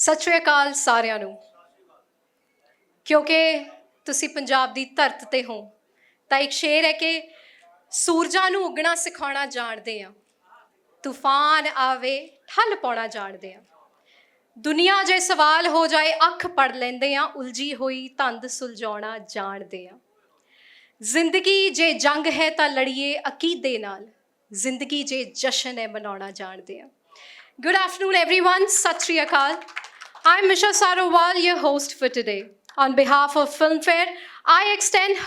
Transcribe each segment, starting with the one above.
ਸਤਿ ਸ਼੍ਰੀ ਅਕਾਲ ਸਾਰਿਆਂ ਨੂੰ। ਕਿਉਂਕਿ ਤੁਸੀਂ ਪੰਜਾਬ ਦੀ ਧਰਤ ਤੇ ਹੋ ਤਾਂ ਇੱਕ ਸ਼ੇਰ ਹੈ ਕਿ ਸੂਰਜਾਂ ਨੂੰ ਉੱਗਣਾ ਸਿਖਾਉਣਾ ਜਾਣਦੇ ਆ, ਤੂਫਾਨ ਆਵੇ ਠੱਲ ਪਾਉਣਾ ਜਾਣਦੇ ਆ। ਦੁਨੀਆ ਜੇ ਸਵਾਲ ਹੋ ਜਾਏ ਅੱਖ ਪੜ੍ਹ ਲੈਂਦੇ ਆ, ਉਲਝੀ ਹੋਈ ਧੰਦ ਸੁਲਝਾਉਣਾ ਜਾਣਦੇ ਆ। ਜ਼ਿੰਦਗੀ ਜੇ ਜੰਗ ਹੈ ਤਾਂ ਲੜੀਏ ਅਕੀਦੇ ਨਾਲ, ਜ਼ਿੰਦਗੀ ਜੇ ਜਸ਼ਨ ਹੈ ਮਨਾਉਣਾ ਜਾਣਦੇ ਆ। Good afternoon, everyone. Sat Shri Akal. I'm Misha Sarawal, your host for today. On behalf of Filmfare, I extend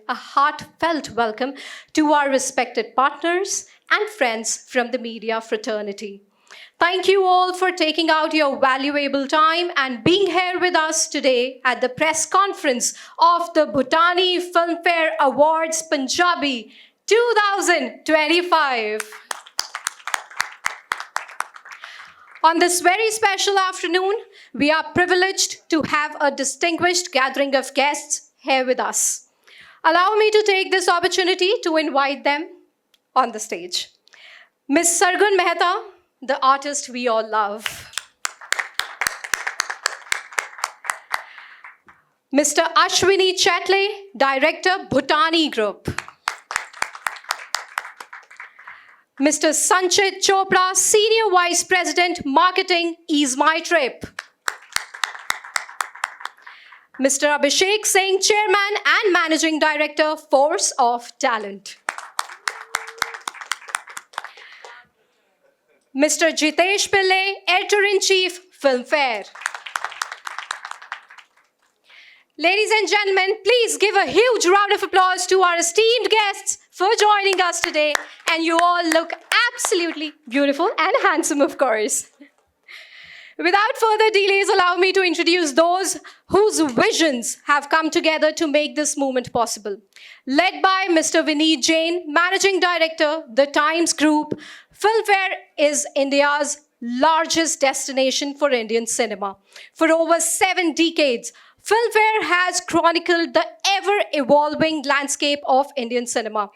a heartfelt welcome to our respected partners and friends from the media fraternity. Thank you all for taking out your valuable time and being here with us today at the press conference of the Bhutani Filmfare Awards Punjabi 2025. On this very special afternoon, we are privileged to have a distinguished gathering of guests here with us. Allow me to take this opportunity to invite them on the stage. Ms. Sargun Mehta, the artist we all love. Mr. Ashwini Chatle, Director, Bhutani Group. Mr. Sanchit Chopra, Senior Vice President, Marketing, Ease My Trip. Mr. Abhishek Singh, Chairman and Managing Director, Force of Talent. Mr. Jitesh Pillai, Editor-in-Chief, Filmfare. Ladies and gentlemen, please give a huge round of applause to our esteemed guests for joining us today. And you all look absolutely beautiful and handsome, of course. Without further delays, allow me to introduce those whose visions have come together to make this movement possible. Led by Mr. Vineet Jain, Managing Director, The Times Group, Filmfare is India's largest destination for Indian cinema. For over 7 decades, Filmfare has chronicled the ever-evolving landscape of Indian cinema.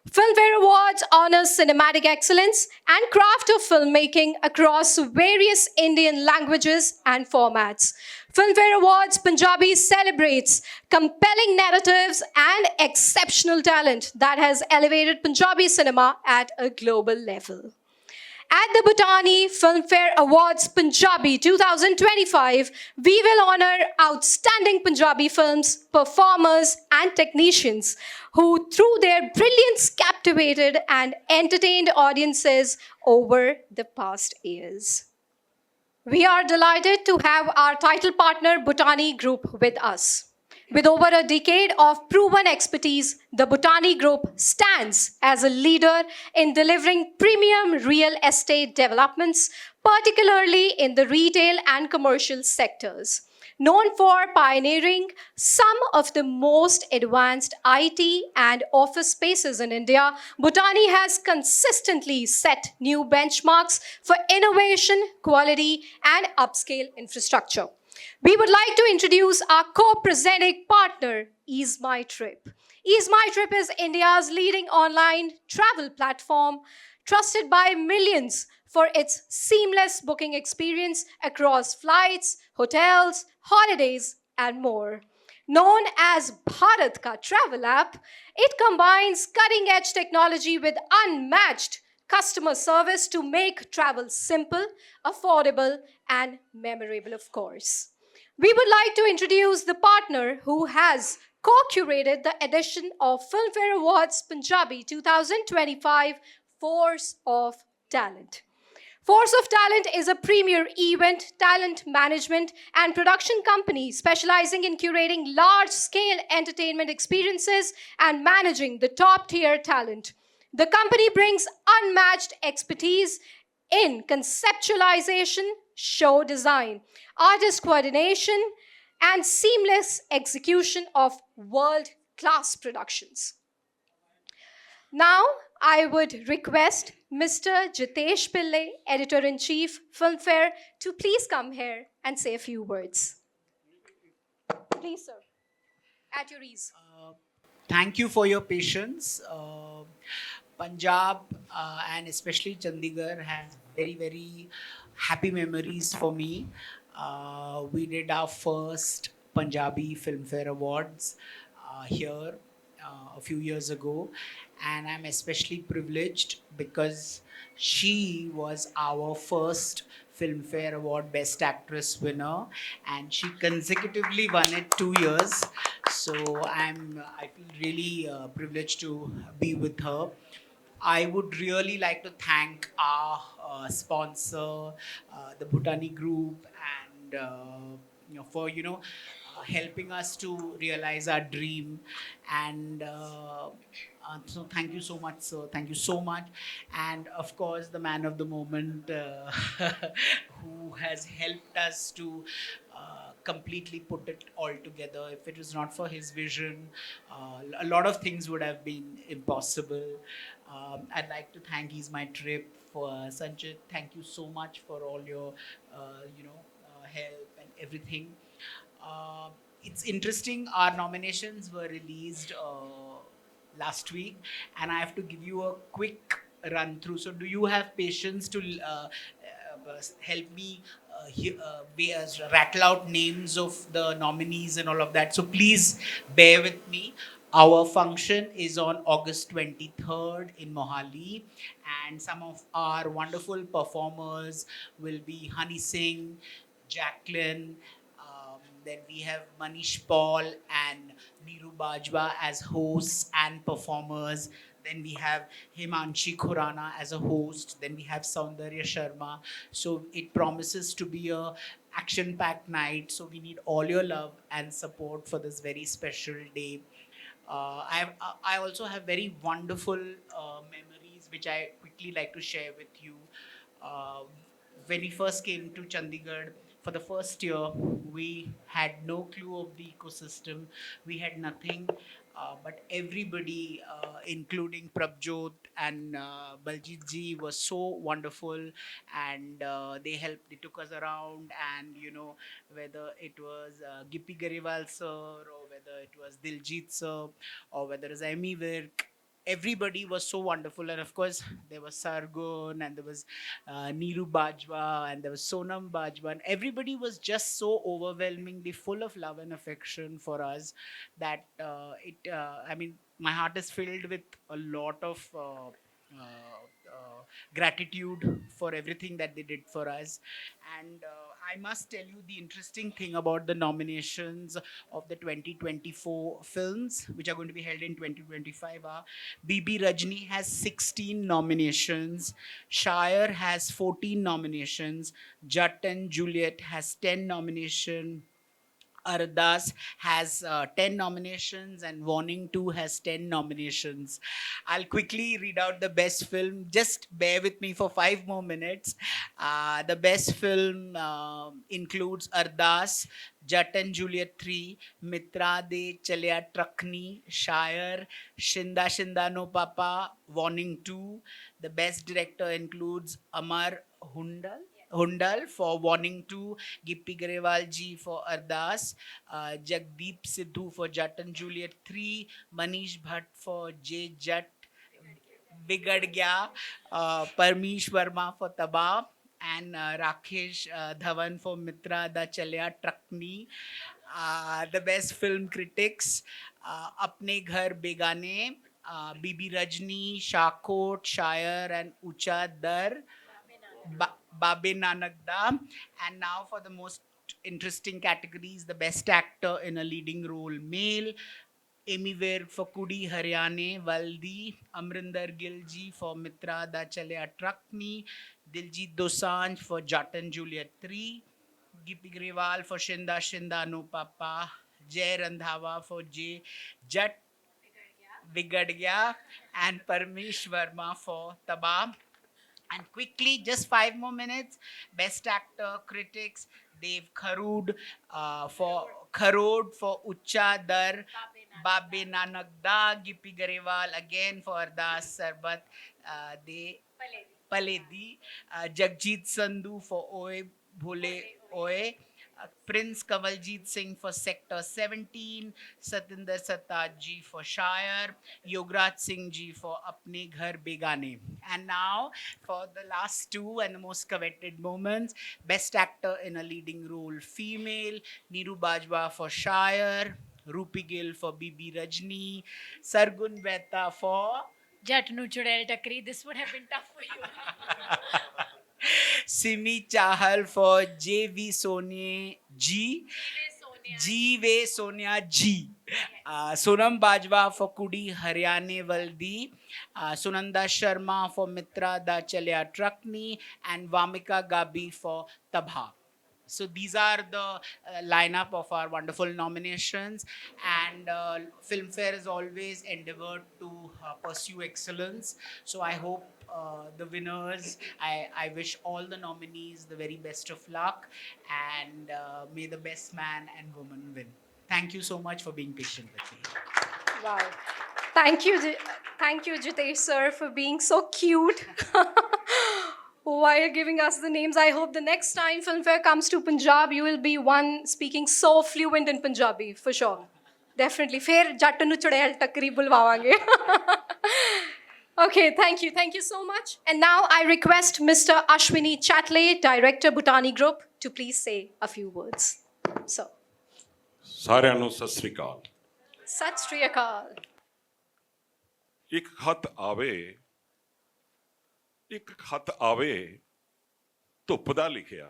Filmfare Awards honors cinematic excellence and craft of filmmaking across various Indian languages and formats. Filmfare Awards Punjabi celebrates compelling narratives and exceptional talent that has elevated Punjabi cinema at a global level. At the Bhutani Filmfare Awards Punjabi 2025, we will honor outstanding Punjabi films, performers, and technicians who, through their brilliance, captivated and entertained audiences over the past years. We are delighted to have our title partner, Bhutani Group, with us. With over a decade of proven expertise, the Bhutani Group stands as a leader in delivering premium real estate developments, particularly in the retail and commercial sectors. Known for pioneering some of the most advanced IT and office spaces in India, Bhutani has consistently set new benchmarks for innovation, quality, and upscale infrastructure. We would like to introduce our co-presenting partner, Ease My Trip. Ease My Trip is India's leading online travel platform, trusted by millions for its seamless booking experience across flights, hotels, holidays, and more. Known as Bharat Ka Travel App, it combines cutting-edge technology with unmatched customer service to make travel simple, affordable, and memorable, of course. We would like to introduce the partner who has co-curated the edition of Filmfare Awards Punjabi 2025, Force of Talent. Force of Talent is a premier event, talent management, and production company specializing in curating large-scale entertainment experiences and managing the top-tier talent. The company brings unmatched expertise in conceptualization, show design, artist coordination, and seamless execution of world-class productions. Now, I would request Mr. Jitesh Pillai, Editor-in-Chief, Filmfare, to please come here and say a few words. Please, sir, at your ease. Thank you for your patience. Punjab and especially Chandigarh has very, very happy memories for me. We did our first Punjabi Filmfare Awards here a few years ago, and I'm especially privileged because she was our first Filmfare Award Best Actress winner, and she consecutively won it 2 years. So I feel really privileged to be with her. I would really like to thank our sponsor, the Bhutani Group, and for helping us to realize our dream. And so, thank you so much, sir. Thank you so much. And of course, the man of the moment, who has helped us to completely put it all together. If it was not for his vision, a lot of things would have been impossible. I'd like to thank He's My Trip for Sanchit. Thank you so much for all your, help and everything. Uh, it's interesting. Our nominations were released last week, and I have to give you a quick run through. So, do you have patience to help me rattle out names of the nominees and all of that? So, please bear with me. Our function is on August 23rd in Mohali, and some of our wonderful performers will be Honey Singh, Jacqueline, then we have Manish Paul and Neeru Bajwa as hosts and performers. Then we have Himanshi Khurana as a host. Then we have Saundarya Sharma. So it promises to be a action-packed night. So we need all your love and support for this very special day. I also have very wonderful memories which I quickly like to share with you. Uh, when we first came to Chandigarh for the first year, we had no clue of the ecosystem. We had nothing, but everybody, including Prabjot and Baljit ji, was so wonderful, and they helped. They took us around, and whether it was Gippy Garewal sir, or whether it was Diljit sir, or whether it was Amy Virk, everybody was so wonderful. And of course, there was Sargun, and there was Neeru Bajwa, and there was Sonam Bajwa. And everybody was just so overwhelmingly full of love and affection for us that I mean, my heart is filled with a lot of gratitude for everything that they did for us. And I must tell you the interesting thing about the nominations of the 2024 films, which are going to be held in 2025, are BB Rajni has 16 nominations, Shire has 14 nominations, Jat and Juliet has 10 nominations, Ardas has 10 nominations, and Warning 2 has 10 nominations. I'll quickly read out the best film. Just bear with me for 5 more minutes. The best film includes Ardas, Jat and Juliet 3, Mitra De Chalya Trakni, Shire, Shinda Shinda No Papa, Warning 2. The best director includes Amar Hundal for Warning 2, Gippy Garewal ji for Ardas, Jagdeep Sidhu for Jat and Juliet 3, Manish Bhatt for J Jat Bigad Gya, Parmesh Verma for Tabab, and Rakesh Dhawan for Mitra Da Chalya Trakni. The best film critics, Apne Ghar Begane, Bibi Rajni, Shakot, Shire, and Ucha Dar. Babe Nanak Da. And now for the most interesting categories, the best actor in a leading role, male, Amy Virk for Kudi Haryane Valdi, Amrinder Gilji for Mitra Da Chalya Trakni, Diljit Dosanjh for Jat and Juliet 3, Gippy Grewal for Shinda Shinda No Papa, Jay Randhawa for J Jat Bigad Gaya, and Parmesh Verma for Tabab. And quickly, just 5 more minutes. Best actor, critics, Dave Kharod for Ucha Dar, Babe Nanak Da, Gippy Garewal again for Ardas Sarbat, De Paledi, Jagjit Sandhu for Oe Bhole Oe, Prince Kawaljit Singh for Sector 17, Satinder Sartaaj ji for Shire, Yograj Singh ji for Apne Ghar Begane. And now for the last two and the most coveted moments, Best Actor in a Leading Role Female, Neeru Bajwa for Shire, Rupi Gill for Bibi Rajni, Sargun Mehta for Jat nu chudel takri. This would have been tough for you. Simi Chahal for J.V. Sonia G. G. Sonia G. Sonam Bajwa for Kudi Haryane Valdi. Sunanda Sharma for Mitra Da Chalya Trakni. And Vamika Gabi for Tabha. So these are the lineup of our wonderful nominations, and Filmfare has always endeavored to pursue excellence. So I hope the winners, I wish all the nominees the very best of luck, and may the best man and woman win. Thank you so much for being patient with me. Wow. Thank you, Jitesh sir, for being so cute while giving us the names. I hope the next time Filmfare comes to Punjab, you will be one speaking so fluent in Punjabi, for sure. Definitely. Fir jatt nu chudel takri bulwawange. Okay, thank you. Thank you so much. And now I request Mr. Ashwini Chatle, Director, Bhutani Group, to please say a few words. So, ਸਾਰਿਆਂ ਨੂੰ ਸਤਿ ਸ੍ਰੀ ਅਕਾਲ। Sat Sri Akal. ਇੱਕ ਖਤ ਆਵੇ ਧੁੱਪ ਦਾ ਲਿਖਿਆ,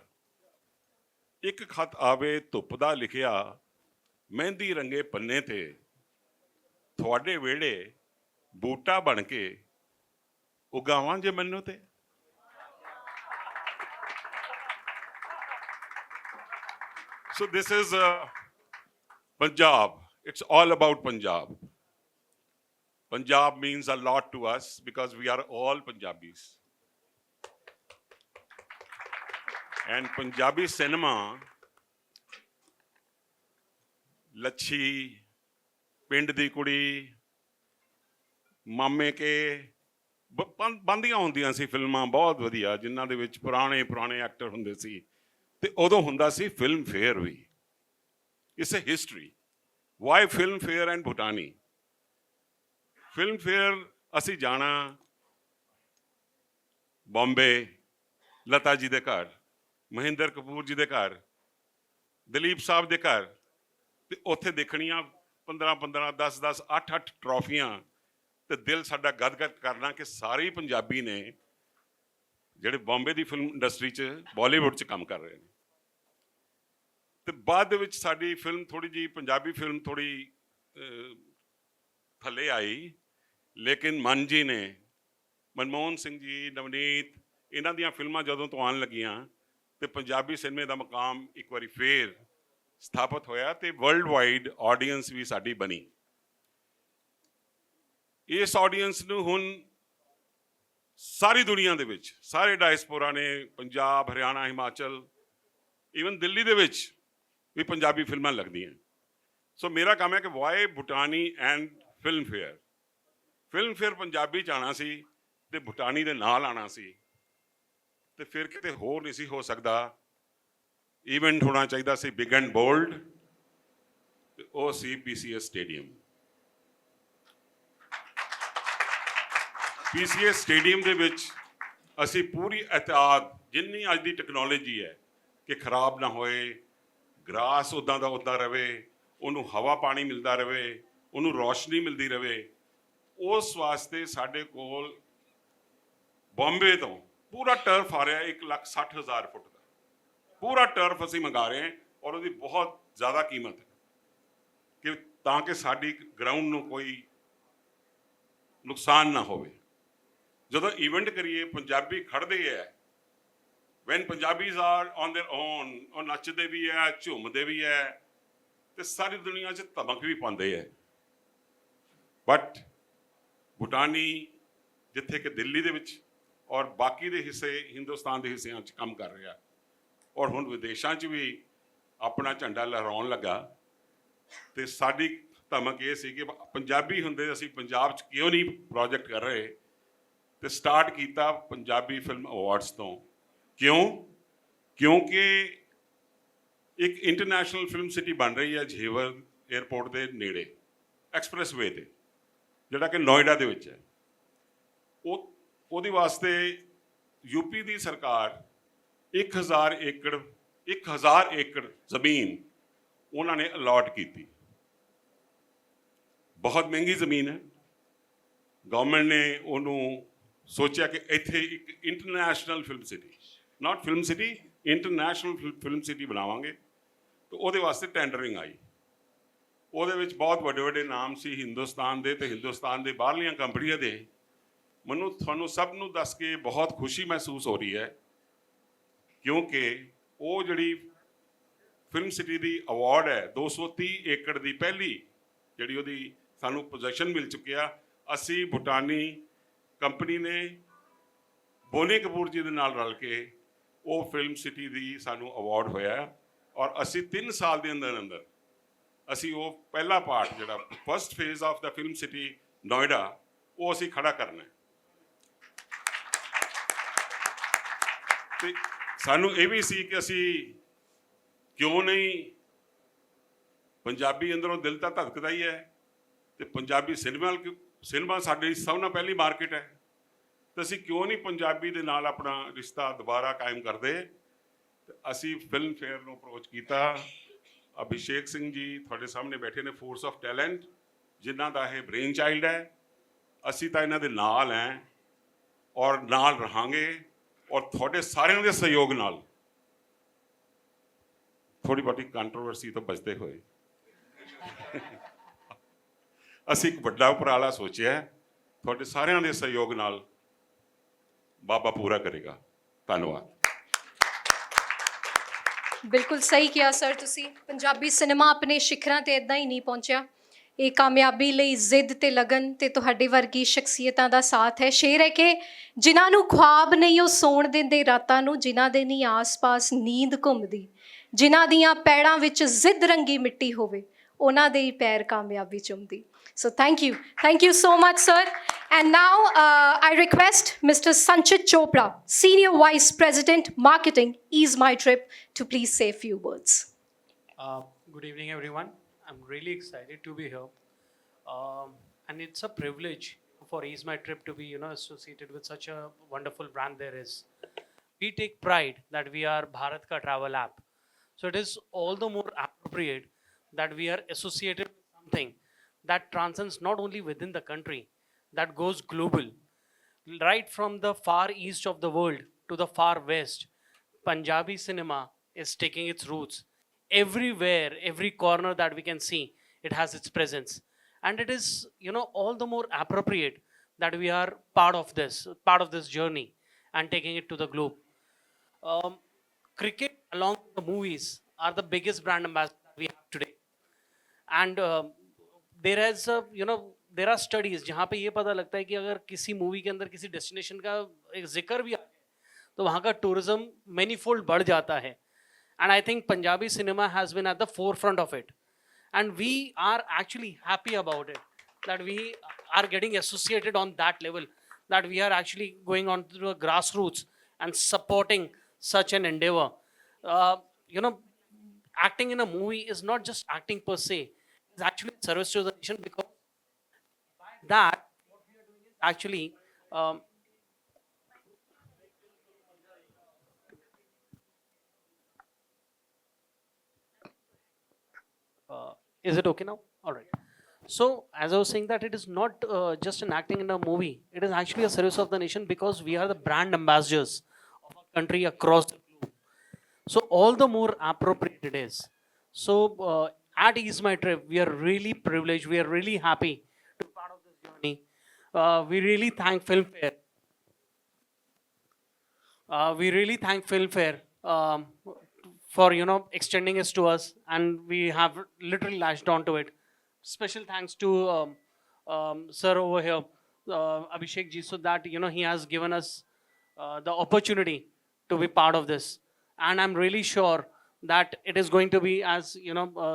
ਇੱਕ ਖਤ ਆਵੇ ਧੁੱਪ ਦਾ ਲਿਖਿਆ, ਮਹਿੰਦੀ ਰੰਗੇ ਪੰਨੇ ਤੇ ਤੁਹਾਡੇ ਵਿਹੜੇ ਬੂਟਾ ਬਣ ਕੇ ਉਗਾਵਾਂ ਜੇ ਮੈਨੂੰ ਤੇ। So this is Punjab. It's all about Punjab. Punjab means a lot to us because we are all Punjabis. And Punjabi cinema, Lachhi, ਪਿੰਡ ਦੀ ਕੁੜੀ, ਮਾਮੇ ਕੇ ਬੰਦੀਆਂ ਹੁੰਦੀਆਂ ਸੀ ਫਿਲਮਾਂ ਬਹੁਤ ਵਧੀਆ, ਜਿਨ੍ਹਾਂ ਦੇ ਵਿੱਚ ਪੁਰਾਣੇ ਐਕਟਰ ਹੁੰਦੇ ਸੀ, ਤੇ ਉਦੋਂ ਹੁੰਦਾ ਸੀ ਫਿਲਮ ਫੇਅਰ ਵੀ। It's a history. Why Filmfare and Bhutani? Filmfare ਅਸੀਂ ਜਾਣਾ ਬੰਬੇ, ਲਤਾ ਜੀ ਦੇ ਘਰ, ਮਹਿੰਦਰ ਕਪੂਰ ਜੀ ਦੇ ਘਰ, ਦਲੀਪ ਸਾਹਿਬ ਦੇ ਘਰ, ਤੇ ਉੱਥੇ ਦੇਖਣੀਆਂ 15-15, 10-10, 8-8 ਟਰੋਫੀਆਂ, ਤੇ ਦਿਲ ਸਾਡਾ ਗਦਗਦ ਕਰਨਾ ਕਿ ਸਾਰੇ ਪੰਜਾਬੀ ਨੇ ਜਿਹੜੇ ਬੰਬੇ ਦੀ ਫਿਲਮ ਇੰਡਸਟਰੀ 'ਚ, ਬਾਲੀਵੁੱਡ 'ਚ ਕੰਮ ਕਰ ਰਹੇ ਨੇ। ਤੇ ਬਾਅਦ ਦੇ ਵਿੱਚ ਸਾਡੀ ਫਿਲਮ ਥੋੜ੍ਹੀ ਜਿਹੀ, ਪੰਜਾਬੀ ਫਿਲਮ ਥੋੜ੍ਹੀ ਥੱਲੇ ਆਈ, ਲੇਕਿਨ ਮਨ ਜੀ ਨੇ, ਮਨਮੋਹਨ ਸਿੰਘ ਜੀ, ਨਵਨੀਤ, ਇਹਨਾਂ ਦੀਆਂ ਫਿਲਮਾਂ ਜਦੋਂ ਤੋਂ ਆਉਣ ਲੱਗੀਆਂ ਤੇ ਪੰਜਾਬੀ ਸਿਨੇਮੇ ਦਾ ਮਕਾਮ ਇੱਕ ਵਾਰੀ ਫੇਰ ਸਥਾਪਿਤ ਹੋਇਆ ਤੇ ਵਰਲਡ ਵਾਈਡ ਆਡੀਅנס ਵੀ ਸਾਡੀ ਬਣੀ। ਇਸ ਆਡੀਅנס ਨੂੰ ਹੁਣ ਸਾਰੀ ਦੁਨੀਆ ਦੇ ਵਿੱਚ, ਸਾਰੇ ਡਾਇਸਪੋਰਾ ਨੇ, ਪੰਜਾਬ, ਹਰਿਆਣਾ, ਹਿਮਾਚਲ, ਈਵਨ ਦਿੱਲੀ ਦੇ ਵਿੱਚ ਵੀ ਪੰਜਾਬੀ ਫਿਲਮਾਂ ਲੱਗਦੀਆਂ। ਸੋ ਮੇਰਾ ਕੰਮ ਹੈ ਕਿ Y Bhutani and Filmfare. Filmfare Punjabi 'ਚ ਆਉਣਾ ਸੀ ਤੇ ਭੂਟਾਨੀ ਦੇ ਨਾਲ ਆਉਣਾ ਸੀ, ਤੇ ਫਿਰ ਕਿਤੇ ਹੋਰ ਨਹੀਂ ਸੀ ਹੋ ਸਕਦਾ। ਇਵੈਂਟ ਹੋਣਾ ਚਾਹੀਦਾ ਸੀ ਬਿਗ ਐਂਡ ਬੋਲਡ, ਤੇ ਉਹ ਸੀ PCS ਸਟੇਡੀਅਮ। PCS ਸਟੇਡੀਅਮ ਦੇ ਵਿੱਚ ਅਸੀਂ ਪੂਰੀ ਇਹਤਿਆਤ, ਜਿੰਨੀ ਅੱਜ ਦੀ ਟੈਕਨੋਲੋਜੀ ਹੈ ਕਿ ਖਰਾਬ ਨਾ ਹੋਏ, ਗਰਾਸ ਉੱਦਾਂ ਦਾ ਉੱਦਾਂ ਰਹੇ, ਉਹਨੂੰ ਹਵਾ ਪਾਣੀ ਮਿਲਦਾ ਰਹੇ, ਉਹਨੂੰ ਰੌਸ਼ਨੀ ਮਿਲਦੀ ਰਹੇ, ਉਸ ਵਾਸਤੇ ਸਾਡੇ ਕੋਲ ਬੰਬੇ ਤੋਂ ਪੂਰਾ ਟਰਫ ਆ ਰਿਹਾ 1,60,000 ਫੁੱਟ ਦਾ ਪੂਰਾ ਟਰਫ ਅਸੀਂ ਮੰਗਾ ਰਹੇ ਹਾਂ, ਔਰ ਉਹਦੀ ਬਹੁਤ ਜ਼ਿਆਦਾ ਕੀਮਤ ਹੈ ਕਿ ਤਾਂ ਕਿ ਸਾਡੀ ਗਰਾਊਂਡ ਨੂੰ ਕੋਈ ਨੁਕਸਾਨ ਨਾ ਹੋਵੇ। ਜਦੋਂ ਇਵੈਂਟ ਕਰੀਏ ਪੰਜਾਬੀ ਖੜਦੇ ਹੈ, when Punjabis are on their own, ਉਹ ਨੱਚਦੇ ਵੀ ਹੈ, ਝੂਮਦੇ ਵੀ ਹੈ, ਤੇ ਸਾਰੀ ਦੁਨੀਆ 'ਚ ਧਮਕ ਵੀ ਪਾਉਂਦੇ ਹੈ। ਬਟ ਭੂਟਾਨੀ ਜਿੱਥੇ ਕਿ ਦਿੱਲੀ ਦੇ ਵਿੱਚ ਔਰ ਬਾਕੀ ਦੇ ਹਿੱਸੇ ਹਿੰਦੁਸਤਾਨ ਦੇ ਹਿੱਸਿਆਂ 'ਚ ਕੰਮ ਕਰ ਰਿਹਾ, ਔਰ ਹੁਣ ਵਿਦੇਸ਼ਾਂ 'ਚ ਵੀ ਆਪਣਾ ਝੰਡਾ ਲਹਿਰਾਉਣ ਲੱਗਾ, ਤੇ ਸਾਡੀ ਧਮਕ ਇਹ ਸੀ ਕਿ ਪੰਜਾਬੀ ਹੁੰਦੇ ਅਸੀਂ ਪੰਜਾਬ 'ਚ ਕਿਉਂ ਨਹੀਂ ਪ੍ਰੋਜੈਕਟ ਕਰ ਰਹੇ, ਤੇ ਸਟਾਰਟ ਕੀਤਾ ਪੰਜਾਬੀ ਫਿਲਮ ਅਵਾਰਡਸ ਤੋਂ। ਕਿਉਂ? ਕਿਉਂਕਿ ਇੱਕ ਇੰਟਰਨੈਸ਼ਨਲ ਫਿਲਮ ਸਿਟੀ ਬਣ ਰਹੀ ਹੈ ਝੇਵਰ 에ਅਰਪੋਰਟ ਦੇ ਨੇੜੇ ਐਕਸਪ੍ਰੈਸਵੇ ਤੇ, ਜਿਹੜਾ ਕਿ ਨੋਇਡਾ ਦੇ ਵਿੱਚ ਹੈ। ਉਹਦੇ ਵਾਸਤੇ ਯੂਪੀ ਦੀ ਸਰਕਾਰ 1000 ਏਕੜ ਜ਼ਮੀਨ ਉਹਨਾਂ ਨੇ ਅਲਾਟ ਕੀਤੀ। ਬਹੁਤ ਮਹਿੰਗੀ ਜ਼ਮੀਨ ਹੈ। ਗਵਰਨਮੈਂਟ ਨੇ ਉਹਨੂੰ ਸੋਚਿਆ ਕਿ ਇੱਥੇ ਇੱਕ international film city, not film city, international film city ਬਣਾਵਾਂਗੇ। ਤੇ ਉਹਦੇ ਵਾਸਤੇ ਟੈਂਡਰਿੰਗ ਆਈ। ਉਹਦੇ ਵਿੱਚ ਬਹੁਤ ਵੱਡੇ ਵੱਡੇ ਨਾਮ ਸੀ ਹਿੰਦੁਸਤਾਨ ਦੇ ਤੇ ਹਿੰਦੁਸਤਾਨ ਦੇ ਬਾਹਰਲੀਆਂ ਕੰਪਨੀਆਂ ਦੇ। ਮੈਨੂੰ ਤੁਹਾਨੂੰ ਸਭ ਨੂੰ ਦੱਸ ਕੇ ਬਹੁਤ ਖੁਸ਼ੀ ਮਹਿਸੂਸ ਹੋ ਰਹੀ ਹੈ, ਕਿਉਂਕਿ ਉਹ ਜਿਹੜੀ ਫਿਲਮ ਸਿਟੀ ਦੀ ਅਵਾਰਡ ਹੈ 230 ਏਕੜ ਦੀ ਪਹਿਲੀ ਜਿਹੜੀ ਉਹਦੀ ਸਾਨੂੰ ਪੋਜੈਸ਼ਨ ਮਿਲ ਚੁੱਕਿਆ। ਅਸੀਂ ਭੂਟਾਨੀ ਕੰਪਨੀ ਨੇ ਬੋਨੀ ਕਪੂਰ ਜੀ ਦੇ ਨਾਲ ਰਲ ਕੇ ਉਹ ਫਿਲਮ ਸਿਟੀ ਦੀ ਸਾਨੂੰ ਅਵਾਰਡ ਹੋਇਆ, ਔਰ ਅਸੀਂ 3 ਸਾਲ ਦੇ ਅੰਦਰ ਅੰਦਰ ਅਸੀਂ ਉਹ ਪਹਿਲਾ ਪਾਰਟ ਜਿਹੜਾ first phase of the film city Noida ਉਹ ਅਸੀਂ ਖੜਾ ਕਰਨਾ। ਤੇ ਸਾਨੂੰ ਇਹ ਵੀ ਸੀ ਕਿ ਅਸੀਂ ਕਿਉਂ ਨਹੀਂ, ਪੰਜਾਬੀ ਅੰਦਰੋਂ ਦਿਲ ਤਾਂ ਧੜਕਦਾ ਹੀ ਹੈ ਤੇ ਪੰਜਾਬੀ ਸਿਨੇਮਾ ਸਾਡੀ ਸਭ ਨਾਲ ਪਹਿਲੀ ਮਾਰਕੀਟ ਹੈ, ਤੇ ਅਸੀਂ ਕਿਉਂ ਨਹੀਂ ਪੰਜਾਬੀ ਦੇ ਨਾਲ ਆਪਣਾ ਰਿਸ਼ਤਾ ਦੁਬਾਰਾ ਕਾਇਮ ਕਰਦੇ। ਤੇ ਅਸੀਂ ਫਿਲਮ ਫੇਅਰ ਨੂੰ ਅਪਰੋਚ ਕੀਤਾ। ਅਭਿਸ਼ੇਕ ਸਿੰਘ ਜੀ ਤੁਹਾਡੇ ਸਾਹਮਣੇ ਬੈਠੇ ਨੇ, ਫੋਰਸ ਆਫ ਟੈਲੈਂਟ, ਜਿਨ੍ਹਾਂ ਦਾ ਇਹ ਬ੍ਰੇਨ ਚਾਈਲਡ ਹੈ। ਅਸੀਂ ਤਾਂ ਇਹਨਾਂ ਦੇ ਨਾਲ ਹੈ ਔਰ ਨਾਲ ਰਹਾਂਗੇ, ਔਰ ਤੁਹਾਡੇ ਸਾਰਿਆਂ ਦੇ ਸਹਿਯੋਗ ਨਾਲ ਥੋੜੀ ਬਹੁਤੀ ਕੰਟਰੋਵਰਸੀ ਤੋਂ ਬਚਦੇ ਹੋਏ ਅਸੀਂ ਇੱਕ ਵੱਡਾ ਉਪਰਾਲਾ ਸੋਚਿਆ। ਤੁਹਾਡੇ ਸਾਰਿਆਂ ਦੇ ਸਹਿਯੋਗ ਨਾਲ ਬਾਬਾ ਪੂਰਾ ਕਰੇਗਾ। ਧੰਨਵਾਦ। ਬਿਲਕੁਲ ਸਹੀ ਕਿਹਾ ਸਰ ਤੁਸੀਂ। ਪੰਜਾਬੀ ਸਿਨੇਮਾ ਆਪਣੇ ਸਿਖਰਾਂ ਤੇ ਇਦਾਂ ਹੀ ਨਹੀਂ ਪਹੁੰਚਿਆ। ਇਹ ਕਾਮਯਾਬੀ ਲਈ ਜ਼ਿੱਦ ਤੇ ਲਗਨ ਤੇ ਤੁਹਾਡੇ ਵਰਗੀ ਸ਼ਖਸੀਅਤਾਂ ਦਾ ਸਾਥ ਹੈ। ਸ਼ੇਰ ਹੈ ਕਿ ਜਿਨ੍ਹਾਂ ਨੂੰ ख्वाब ਨਹੀਂ ਉਹ ਸੌਣ ਦਿੰਦੇ ਰਾਤਾਂ ਨੂੰ, ਜਿਨ੍ਹਾਂ ਦੇ ਨਹੀਂ ਆਸ-ਪਾਸ ਨੀਂਦ ਘੁੰਮਦੀ, ਜਿਨ੍ਹਾਂ ਦੀਆਂ ਪੈੜਾਂ ਵਿੱਚ ਜ਼ਿੱਦ ਰੰਗੀ ਮਿੱਟੀ ਹੋਵੇ, ਉਹਨਾਂ ਦੇ ਹੀ ਪੈਰ ਕਾਮਯਾਬੀ ਚੁੰਮਦੀ। So thank you so much, sir. And now I request Mr. Sanchit Chopra, Senior Vice President Marketing, Ease My Trip, to please say a few words. Good evening, everyone. I'm really excited to be here, and it's a privilege for Ease My Trip to be, associated with such a wonderful brand there is. We take pride that we are Bharat Ka travel app, so it is all the more appropriate that we are associated with something that transcends not only within the country, that goes global. Right from the far east of the world to the far west, Punjabi cinema is taking its roots. Everywhere, every corner that we can see, it has its presence. And it is, all the more appropriate that we are part of this journey and taking it to the globe. Cricket, along with the movies, are the biggest brand ambassadors that we have today. And there are studies जहाँ पे ये पता लगता है कि अगर किसी movie के अंदर किसी डेस्टिनेशन का एक जिक्र भी आता है तो वहाँ का टूरिज्म मैनीफोल्ड बढ़ जाता है। And I think Punjabi cinema has been at the forefront of it, and we are actually happy about it, that we are getting associated on that level, that we are actually going on to the grassroots and supporting such an endeavor. Acting in a movie is not just acting per se, it's actually service to the nation, because by that what we are doing is actually is it okay now? All right. So as I was saying, that it is not just an acting in a movie, it is actually a service of the nation, because we are the brand ambassadors of our country across the globe. So all the more appropriate it is. So at Ease My Trip, we are really privileged, we are really happy to be part of this journey. We really thank Filmfare. For extending this to us, and we have literally latched onto it. Special thanks to sir over here, Abhishek ji, so that he has given us the opportunity to be part of this, and I'm really sure that it is going to be, as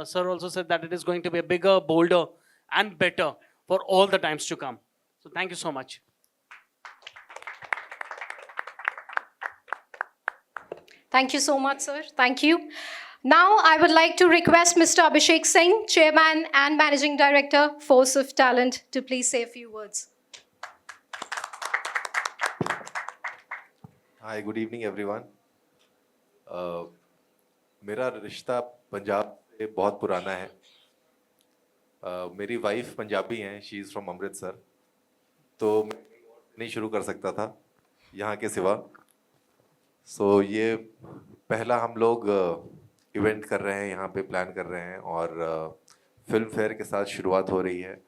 sir also said, that it is going to be a bigger, bolder, and better for all the times to come. So thank you so much. Thank you so much, sir. Thank you. Now, I would like to request Mr. Abhishek Singh, Chairman and Managing Director, Force of Talent, to please say a few words. Hi good evening everyone मेरा रिश्ता पंजाब से बहुत पुराना है मेरी wife Punjabi हैं she is from Amritsar तो मैं नहीं शुरू कर सकता था यहाँ के सिवा सो ये पहला हम लोग इवेंट कर रहे हैं यहाँ पे प्लान कर रहे हैं और फिल्म फेयर के साथ शुरुआत हो रही है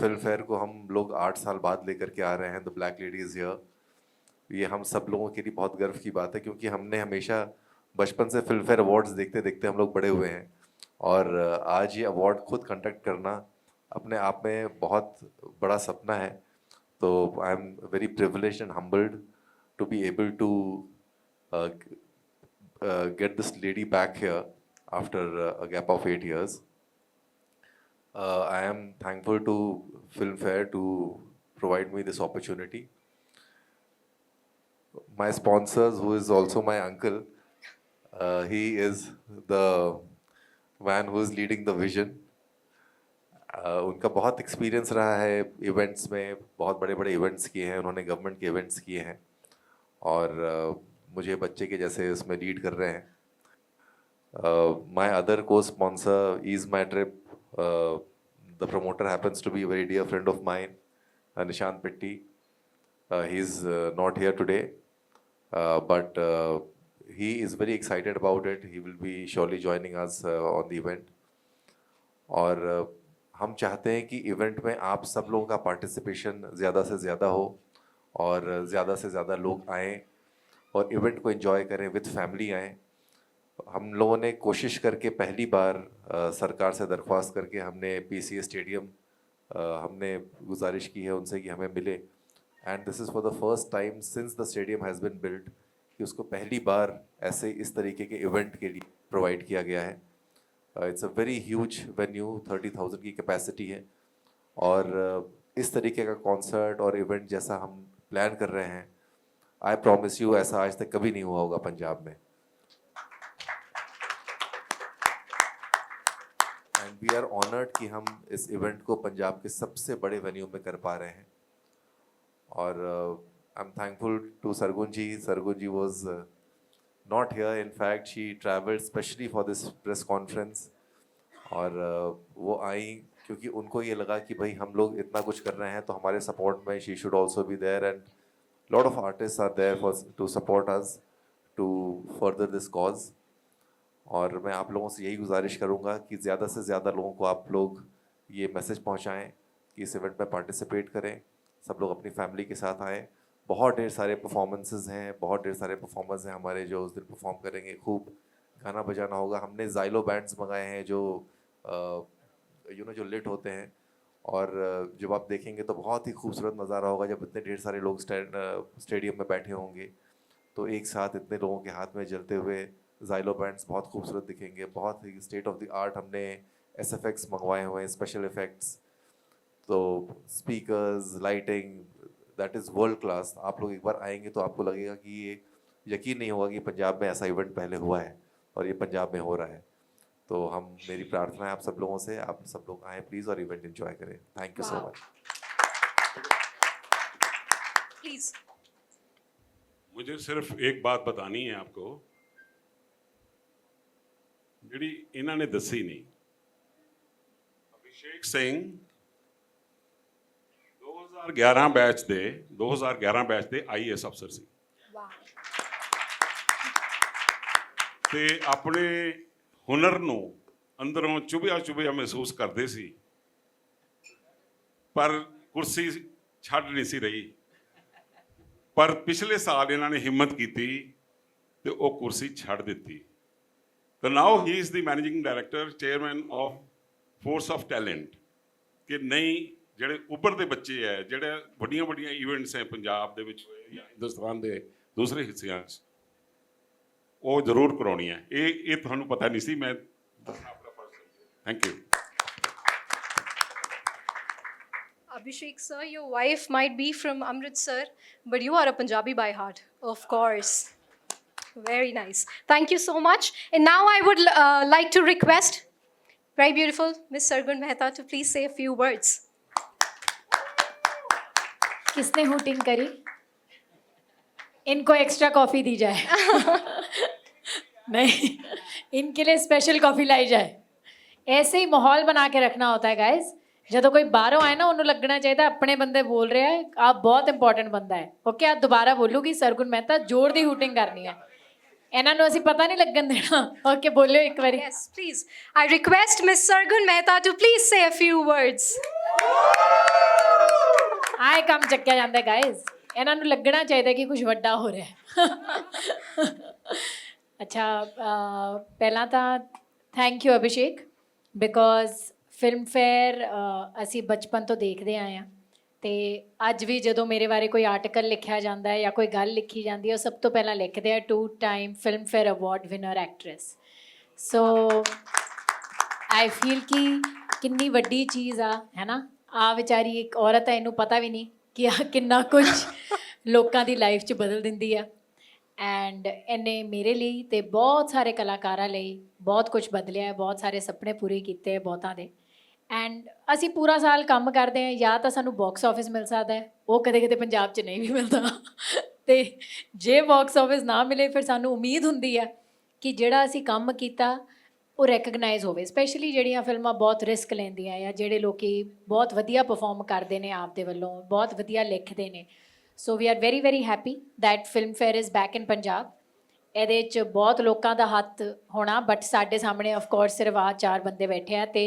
फिल्म फेयर को हम लोग 8 साल बाद लेकर के आ रहे हैं द ब्लैक लेडीज़ हियर ये हम सब लोगों के लिए बहुत गर्व की बात है क्योंकि हमने हमेशा बचपन से फिल्म फेयर अवार्ड्स देखते देखते हम लोग बड़े हुए हैं और आज ये अवार्ड खुद कंडक्ट करना अपने आप में बहुत बड़ा सपना है तो I am very privileged and humbled to be able to get this lady back here after a gap of 8 years. I am thankful to Filmfare to provide me this opportunity. My sponsors, who is also my uncle, he is the man who is leading the vision. उनका बहुत experience रहा है events में बहुत बड़े बड़े events किए हैं उन्होंने गवर्नमेंट के इवेंट्स किए हैं और मुझे बच्चे के जैसे उसमें लीड कर रहे हैं my other cosponsor is my trip the promoter happens to be a very dear friend of mine Nishant Pitti he is not here today but he is very excited about it he will be surely joining us on the event और हम चाहते हैं कि event में आप सब लोगों का पार्टिसिपेशन ज़्यादा से ज़्यादा हो और ज़्यादा से ज़्यादा लोग आएँ और इवेंट को एंजॉय करें विद फैमिली आएँ हम लोगों ने कोशिश करके पहली बार सरकार से दरख्वास्त करके हमने PCA स्टेडियम हमने गुजारिश की है उनसे कि हमें मिले and this is for the first time since the stadium has been built कि उसको पहली बार ऐसे इस तरीके के इवेंट के लिए प्रोवाइड किया गया है it's a very huge venue 30,000 की कैपेसिटी है और इस तरीके का कॉन्सर्ट और इवेंट जैसा हम प्लान कर रहे हैं आई प्रॉमिस यू ऐसा आज तक कभी नहीं हुआ होगा पंजाब में एंड वी आर ऑनर्ड कि हम इस इवेंट को पंजाब के सबसे बड़े वेन्यू में कर पा रहे हैं और I am thankful to Sargun ji was not here in fact she travelled specially for this press conference और वो आई क्योंकि उनको ये लगा कि भाई हम लोग इतना कुछ कर रहे हैं तो हमारे सपोर्ट में she should also be there and lot of artists are there to support us to further this cause और मैं आप लोगों से यही गुजारिश करूँगा कि ज़्यादा से ज़्यादा लोगों को आप लोग ये मैसेज पहुँचाएँ कि इस इवेंट में पार्टिसिपेट करें सब लोग अपनी फैमिली के साथ आएँ बहुत ढेर सारे परफॉर्मेंसेस हैं बहुत ढेर सारे परफॉर्मर्स हैं हमारे जो उस दिन परफॉर्म करेंगे खूब गाना बजाना होगा हमने ज़ाइलो बैंड्स मंगाए हैं जो जो लिट होते हैं और जब आप देखेंगे तो बहुत ही खूबसूरत नज़ारा होगा जब इतने ढेर सारे लोग स्टेडियम में बैठे होंगे तो एक साथ इतने लोगों के हाथ में जलते हुए ज़ाइलो बैंड्स बहुत खूबसूरत दिखेंगे बहुत ही स्टेट ऑफ द आर्ट हमने SFX मंगवाए हुए हैं स्पेशल इफ़ेक्ट्स तो speakers lighting that is world class आप लोग एक बार आएंगे तो आपको लगेगा कि ये यकीन नहीं होगा कि पंजाब में ऐसा इवेंट पहले हुआ है और ये पंजाब में हो रहा है तो हम मेरी प्रार्थना है आप सब लोगों से आप सब लोग आएँ प्लीज़ और इवेंट एंजॉय करें thank you so much Please. मुझे सिर्फ एक बात बतानी है आपको ਜਿਹੜੀ ਇਹਨਾਂ ਨੇ ਦੱਸੀ ਨਹੀਂ ਅਭਿਸ਼ੇਕ ਸਿੰਘ 2011 ਬੈਚ ਦੇ IAS ਅਫਸਰ ਸੀ ਤੇ ਆਪਣੇ ਹੁਨਰ ਨੂੰ ਅੰਦਰੋਂ ਚੁਭਿਆ ਮਹਿਸੂਸ ਕਰਦੇ ਸੀ ਪਰ ਕੁਰਸੀ ਛੱਡ ਨਹੀਂ ਸੀ ਰਹੀ ਪਰ ਪਿਛਲੇ ਸਾਲ ਇਹਨਾਂ ਨੇ ਹਿੰਮਤ ਕੀਤੀ ਤੇ ਉਹ ਕੁਰਸੀ ਛੱਡ ਦਿੱਤੀ ਤਾਂ now he is the managing director chairman of Force of Talent ਕਿ ਨਹੀਂ ਜਿਹੜੇ ਉੱਭਰਦੇ ਬੱਚੇ ਹੈ ਜਿਹੜੇ ਵੱਡੀਆਂ ਇਵੈਂਟਸ ਹੈ ਪੰਜਾਬ ਦੇ ਵਿੱਚ ਜਾਂ ਹਿੰਦੁਸਤਾਨ ਦੇ ਦੂਸਰੇ ਹਿੱਸਿਆਂ 'ਚ ਉਹ ਜ਼ਰੂਰ ਕਰਾਉਣੀ ਹੈ ਇਹ ਤੁਹਾਨੂੰ ਪਤਾ ਨਹੀਂ ਸੀ ਮੈਂ ਦੱਸਣਾ ਆਪਣਾ ਫਰਜ਼ ਸਮਝਿਆ thank you Abhishek sir, your wife might be from Amritsar, but you are a Punjabi by heart, of course. Very nice. Thank you so much. And now I would like to request very beautiful Miss Sargun Mehta to please say a few words. किसने hooting करी? इनको extra coffee दी जाए. नहीं, इनके लिए special coffee लाई जाए. ऐसे ही माहौल बना के रखना होता है गाइस. ਜਦੋਂ ਕੋਈ ਬਾਹਰੋਂ ਆਏ ਨਾ ਉਹਨੂੰ ਲੱਗਣਾ ਚਾਹੀਦਾ ਆਪਣੇ ਬੰਦੇ ਬੋਲ ਰਿਹਾ ਹੈ, ਆਪ ਬਹੁਤ ਇੰਪੋਰਟੈਂਟ ਬੰਦਾ ਹੈ. ਓਕੇ, ਆ ਦੁਬਾਰਾ ਬੋਲੂਗੀ ਸਰਗੁਣ ਮਹਿਤਾ, ਜ਼ੋਰ ਦੀ ਹੂਟਿੰਗ ਕਰਨੀ ਹੈ. ਇਹਨਾਂ ਨੂੰ ਅਸੀਂ ਪਤਾ ਨਹੀਂ ਲੱਗਣ ਦੇਣਾ. ਓਕੇ, ਬੋਲਿਓ ਇੱਕ ਵਾਰੀ. Yes, please. I request Miss Sargun Mehta to please say a few words. ਆਏ ਕੰਮ ਚੱਕਿਆ ਜਾਂਦਾ ਗਾਇਸ. ਇਹਨਾਂ ਨੂੰ ਲੱਗਣਾ ਚਾਹੀਦਾ ਕਿ ਕੁਝ ਵੱਡਾ ਹੋ ਰਿਹਾ ਹੈ. ਅੱਛਾ, ਪਹਿਲਾਂ ਤਾਂ thank you Abhishek, because Filmfare ਅਸੀਂ ਬਚਪਨ ਤੋਂ ਦੇਖਦੇ ਆਏ ਹਾਂ ਅਤੇ ਅੱਜ ਵੀ ਜਦੋਂ ਮੇਰੇ ਬਾਰੇ ਕੋਈ ਆਰਟੀਕਲ ਲਿਖਿਆ ਜਾਂਦਾ ਹੈ ਜਾਂ ਕੋਈ ਗੱਲ ਲਿਖੀ ਜਾਂਦੀ ਹੈ, ਉਹ ਸਭ ਤੋਂ ਪਹਿਲਾਂ ਲਿਖਦੇ ਆ 2 time Filmfare award winner actress. So I feel ਕਿ ਕਿੰਨੀ ਵੱਡੀ ਚੀਜ਼ ਆ, ਹੈ ਨਾ. ਆ ਵਿਚਾਰੀ ਇੱਕ ਔਰਤ ਹੈ, ਇਹਨੂੰ ਪਤਾ ਵੀ ਨਹੀਂ ਕਿ ਆ ਕਿੰਨਾ ਕੁਝ ਲੋਕਾਂ ਦੀ ਲਾਈਫ 'ਚ ਬਦਲ ਦਿੰਦੀ ਆ. ਐਂਡ ਇਹਨੇ ਮੇਰੇ ਲਈ ਅਤੇ ਬਹੁਤ ਸਾਰੇ ਕਲਾਕਾਰਾਂ ਲਈ ਬਹੁਤ ਕੁਝ ਬਦਲਿਆ, ਬਹੁਤ ਸਾਰੇ ਸੁਪਨੇ ਪੂਰੇ ਕੀਤੇ ਬਹੁਤਾਂ ਦੇ. ਐਂਡ ਅਸੀਂ ਪੂਰਾ ਸਾਲ ਕੰਮ ਕਰਦੇ ਹਾਂ, ਜਾਂ ਤਾਂ ਸਾਨੂੰ ਬਾਕਸ ਆਫਿਸ ਮਿਲ ਸਕਦਾ ਹੈ, ਉਹ ਕਦੇ ਕਦੇ ਪੰਜਾਬ 'ਚ ਨਹੀਂ ਵੀ ਮਿਲਦਾ. ਅਤੇ ਜੇ ਬਾਕਸ ਆਫਿਸ ਨਾ ਮਿਲੇ, ਫਿਰ ਸਾਨੂੰ ਉਮੀਦ ਹੁੰਦੀ ਹੈ ਕਿ ਜਿਹੜਾ ਅਸੀਂ ਕੰਮ ਕੀਤਾ ਉਹ ਰੈਕਗਨਾਈਜ਼ ਹੋਵੇ. ਸਪੈਸ਼ਲੀ ਜਿਹੜੀਆਂ ਫਿਲਮਾਂ ਬਹੁਤ ਰਿਸਕ ਲੈਂਦੀਆਂ ਜਾਂ ਜਿਹੜੇ ਲੋਕ ਬਹੁਤ ਵਧੀਆ ਪਰਫੋਰਮ ਕਰਦੇ ਨੇ ਆਪ ਦੇ ਵੱਲੋਂ, ਬਹੁਤ ਵਧੀਆ ਲਿਖਦੇ ਨੇ. So we are very very happy that Filmfare is back in Punjab. ਇਹਦੇ 'ਚ ਬਹੁਤ ਲੋਕਾਂ ਦਾ ਹੱਥ ਹੋਣਾ, ਬਟ ਸਾਡੇ ਸਾਹਮਣੇ ਆਫ ਕੋਰਸ ਸਿਰਫ ਆਹ 4 ਬੰਦੇ ਬੈਠੇ ਆ ਅਤੇ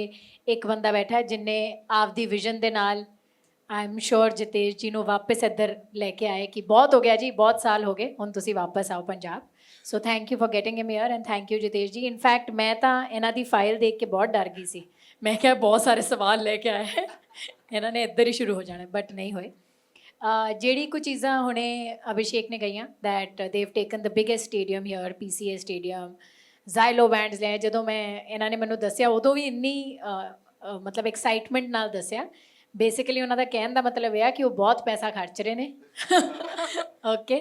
ਇੱਕ ਬੰਦਾ ਬੈਠਾ ਜਿਹਨੇ ਆਪਦੀ ਵਿਜ਼ਨ ਦੇ ਨਾਲ ਆਈ ਐਮ ਸ਼ੋਰ ਜਿਤੇਸ਼ ਜੀ ਨੂੰ ਵਾਪਸ ਇੱਧਰ ਲੈ ਕੇ ਆਏ ਕਿ ਬਹੁਤ ਹੋ ਗਿਆ ਜੀ, ਬਹੁਤ ਸਾਲ ਹੋ ਗਏ, ਹੁਣ ਤੁਸੀਂ ਵਾਪਸ ਆਓ Punjab. So thank you for getting him here and thank you Jitesh ji. In fact ਮੈਂ ਤਾਂ ਇਹਨਾਂ ਦੀ ਫਾਈਲ ਦੇਖ ਕੇ ਬਹੁਤ ਡਰ ਗਈ ਸੀ. ਮੈਂ ਕਿਹਾ ਬਹੁਤ ਸਾਰੇ ਸਵਾਲ ਲੈ ਕੇ ਆਏ, ਇਹਨਾਂ ਨੇ ਇੱਧਰ ਹੀ ਸ਼ੁਰੂ ਹੋ ਜਾਣਾ, ਬਟ ਨਹੀਂ ਹੋਏ. ਜਿਹੜੀ ਕੁਝ ਚੀਜ਼ਾਂ ਹੁਣੇ ਅਭਿਸ਼ੇਕ ਨੇ ਕਹੀਆਂ that they've taken the biggest stadium here, PCA stadium, Xylobands ਲੈ. ਜਦੋਂ ਇਹਨਾਂ ਨੇ ਮੈਨੂੰ ਦੱਸਿਆ ਉਦੋਂ ਵੀ ਇੰਨੀ ਮਤਲਬ ਐਕਸਾਈਟਮੈਂਟ ਨਾਲ ਦੱਸਿਆ. ਬੇਸਿਕਲੀ ਉਹਨਾਂ ਦਾ ਕਹਿਣ ਦਾ ਮਤਲਬ ਇਹ ਆ ਕਿ ਉਹ ਬਹੁਤ ਪੈਸਾ ਖਰਚ ਰਹੇ ਨੇ. ਓਕੇ,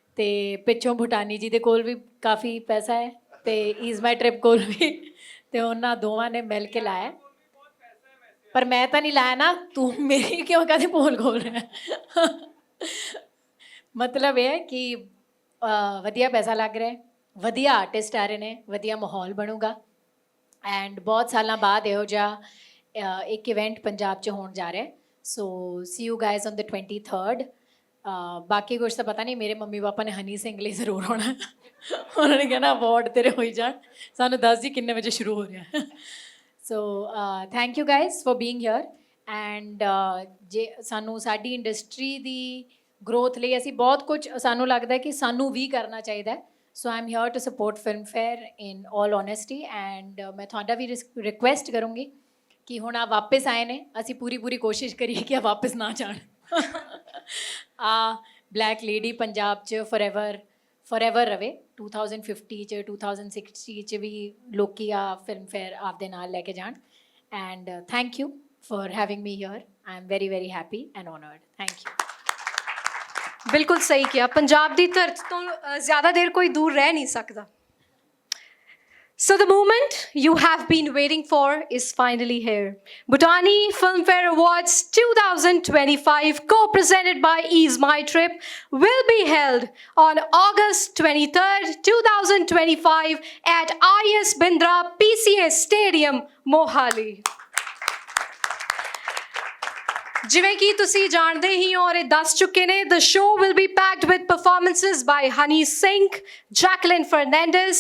ਅਤੇ ਪਿੱਛੋਂ ਭੂਟਾਨੀ ਜੀ ਦੇ ਕੋਲ ਵੀ ਕਾਫੀ ਪੈਸਾ ਹੈ ਅਤੇ ਈਜ਼ ਮਾਈ ਟ੍ਰਿਪ ਕੋਲ ਵੀ, ਅਤੇ ਉਹਨਾਂ ਦੋਵਾਂ ਨੇ ਮਿਲ ਕੇ ਲਾਇਆ. ਪਰ ਮੈਂ ਤਾਂ ਨਹੀਂ ਲਾਇਆ ਨਾ, ਤੂੰ ਮੇਰੀ ਕਿਉਂ ਕਦੇ ਪੋਲ ਖੋਲ ਰਿਹਾ. ਮਤਲਬ ਇਹ ਹੈ ਕਿ ਵਧੀਆ ਪੈਸਾ ਲੱਗ ਰਿਹਾ, ਵਧੀਆ ਆਰਟਿਸਟ ਆ ਰਹੇ ਨੇ, ਵਧੀਆ ਮਾਹੌਲ ਬਣੂਗਾ. ਐਂਡ ਬਹੁਤ ਸਾਲਾਂ ਬਾਅਦ ਇਹੋ ਜਿਹਾ ਇੱਕ ਇਵੈਂਟ ਪੰਜਾਬ 'ਚ ਹੋਣ ਜਾ ਰਿਹਾ. So see you guys on the 23rd. ਬਾਕੀ ਕੁਛ ਤਾਂ ਪਤਾ ਨਹੀਂ, ਮੇਰੇ ਮੰਮੀ ਪਾਪਾ ਨੇ ਹਨੀ ਸਿੰਘ ਲਈ ਜ਼ਰੂਰ ਹੋਣਾ. ਉਹਨਾਂ ਨੇ ਕਹਿਣਾ ਅਵਾਰਡ ਤੇਰੇ ਹੋਈ ਜਾਣ, ਸਾਨੂੰ ਦੱਸ ਜੀ ਕਿੰਨੇ ਵਜੇ ਸ਼ੁਰੂ ਹੋ ਰਿਹਾ. So thank you guys for being here. And ਜੇ ਸਾਨੂੰ ਸਾਡੀ ਇੰਡਸਟਰੀ ਦੀ ਗਰੋਥ ਲਈ ਅਸੀਂ ਬਹੁਤ ਕੁਝ ਸਾਨੂੰ ਲੱਗਦਾ ਕਿ ਸਾਨੂੰ ਵੀ ਕਰਨਾ ਚਾਹੀਦਾ. So I am here to support Filmfare in all honesty. And ਮੈਂ ਤੁਹਾਡਾ ਵੀ ਰਿਕੁਐਸਟ ਕਰੂੰਗੀ ਕਿ ਹੁਣ ਆ ਵਾਪਸ ਆਏ ਨੇ, ਅਸੀਂ ਪੂਰੀ ਕੋਸ਼ਿਸ਼ ਕਰੀਏ ਕਿ ਆ ਵਾਪਸ ਨਾ ਜਾਣ. ਆ ਬਲੈਕ ਲੇਡੀ ਪੰਜਾਬ 'ਚ ਫੋਰਐਵਰ ਰਵੇ. 2050 'ਚ 2060 'ਚ ਵੀ ਲੋਕੀ ਆ ਫਿਲਮ ਫੇਅਰ ਆਪਦੇ ਨਾਲ ਲੈ ਕੇ ਜਾਣ. And thank you for having me here. I am very very happy and honoured. Thank you. ਬਿਲਕੁਲ ਸਹੀ ਕਿਹਾ. ਪੰਜਾਬ ਦੀ ਧਰਤੀ ਤੋਂ ਜ਼ਿਆਦਾ ਦੇਰ ਕੋਈ ਦੂਰ ਰਹਿ ਨਹੀਂ ਸਕਦਾ. So the moment you have been waiting for is finally here. Bhutani Filmfare Awards 2025, co-presented by Ease My Trip, will be held on August 23rd, 2025 at IS Bindra PCA Stadium, Mohali. ਜਿਵੇਂ ਕਿ ਤੁਸੀਂ ਜਾਣਦੇ ਹੀ ਹੋ ਔਰ ਇਹ ਦੱਸ ਚੁੱਕੇ ਨੇ, the show will be packed with performances by Honey Singh, Jacqueline Fernandez,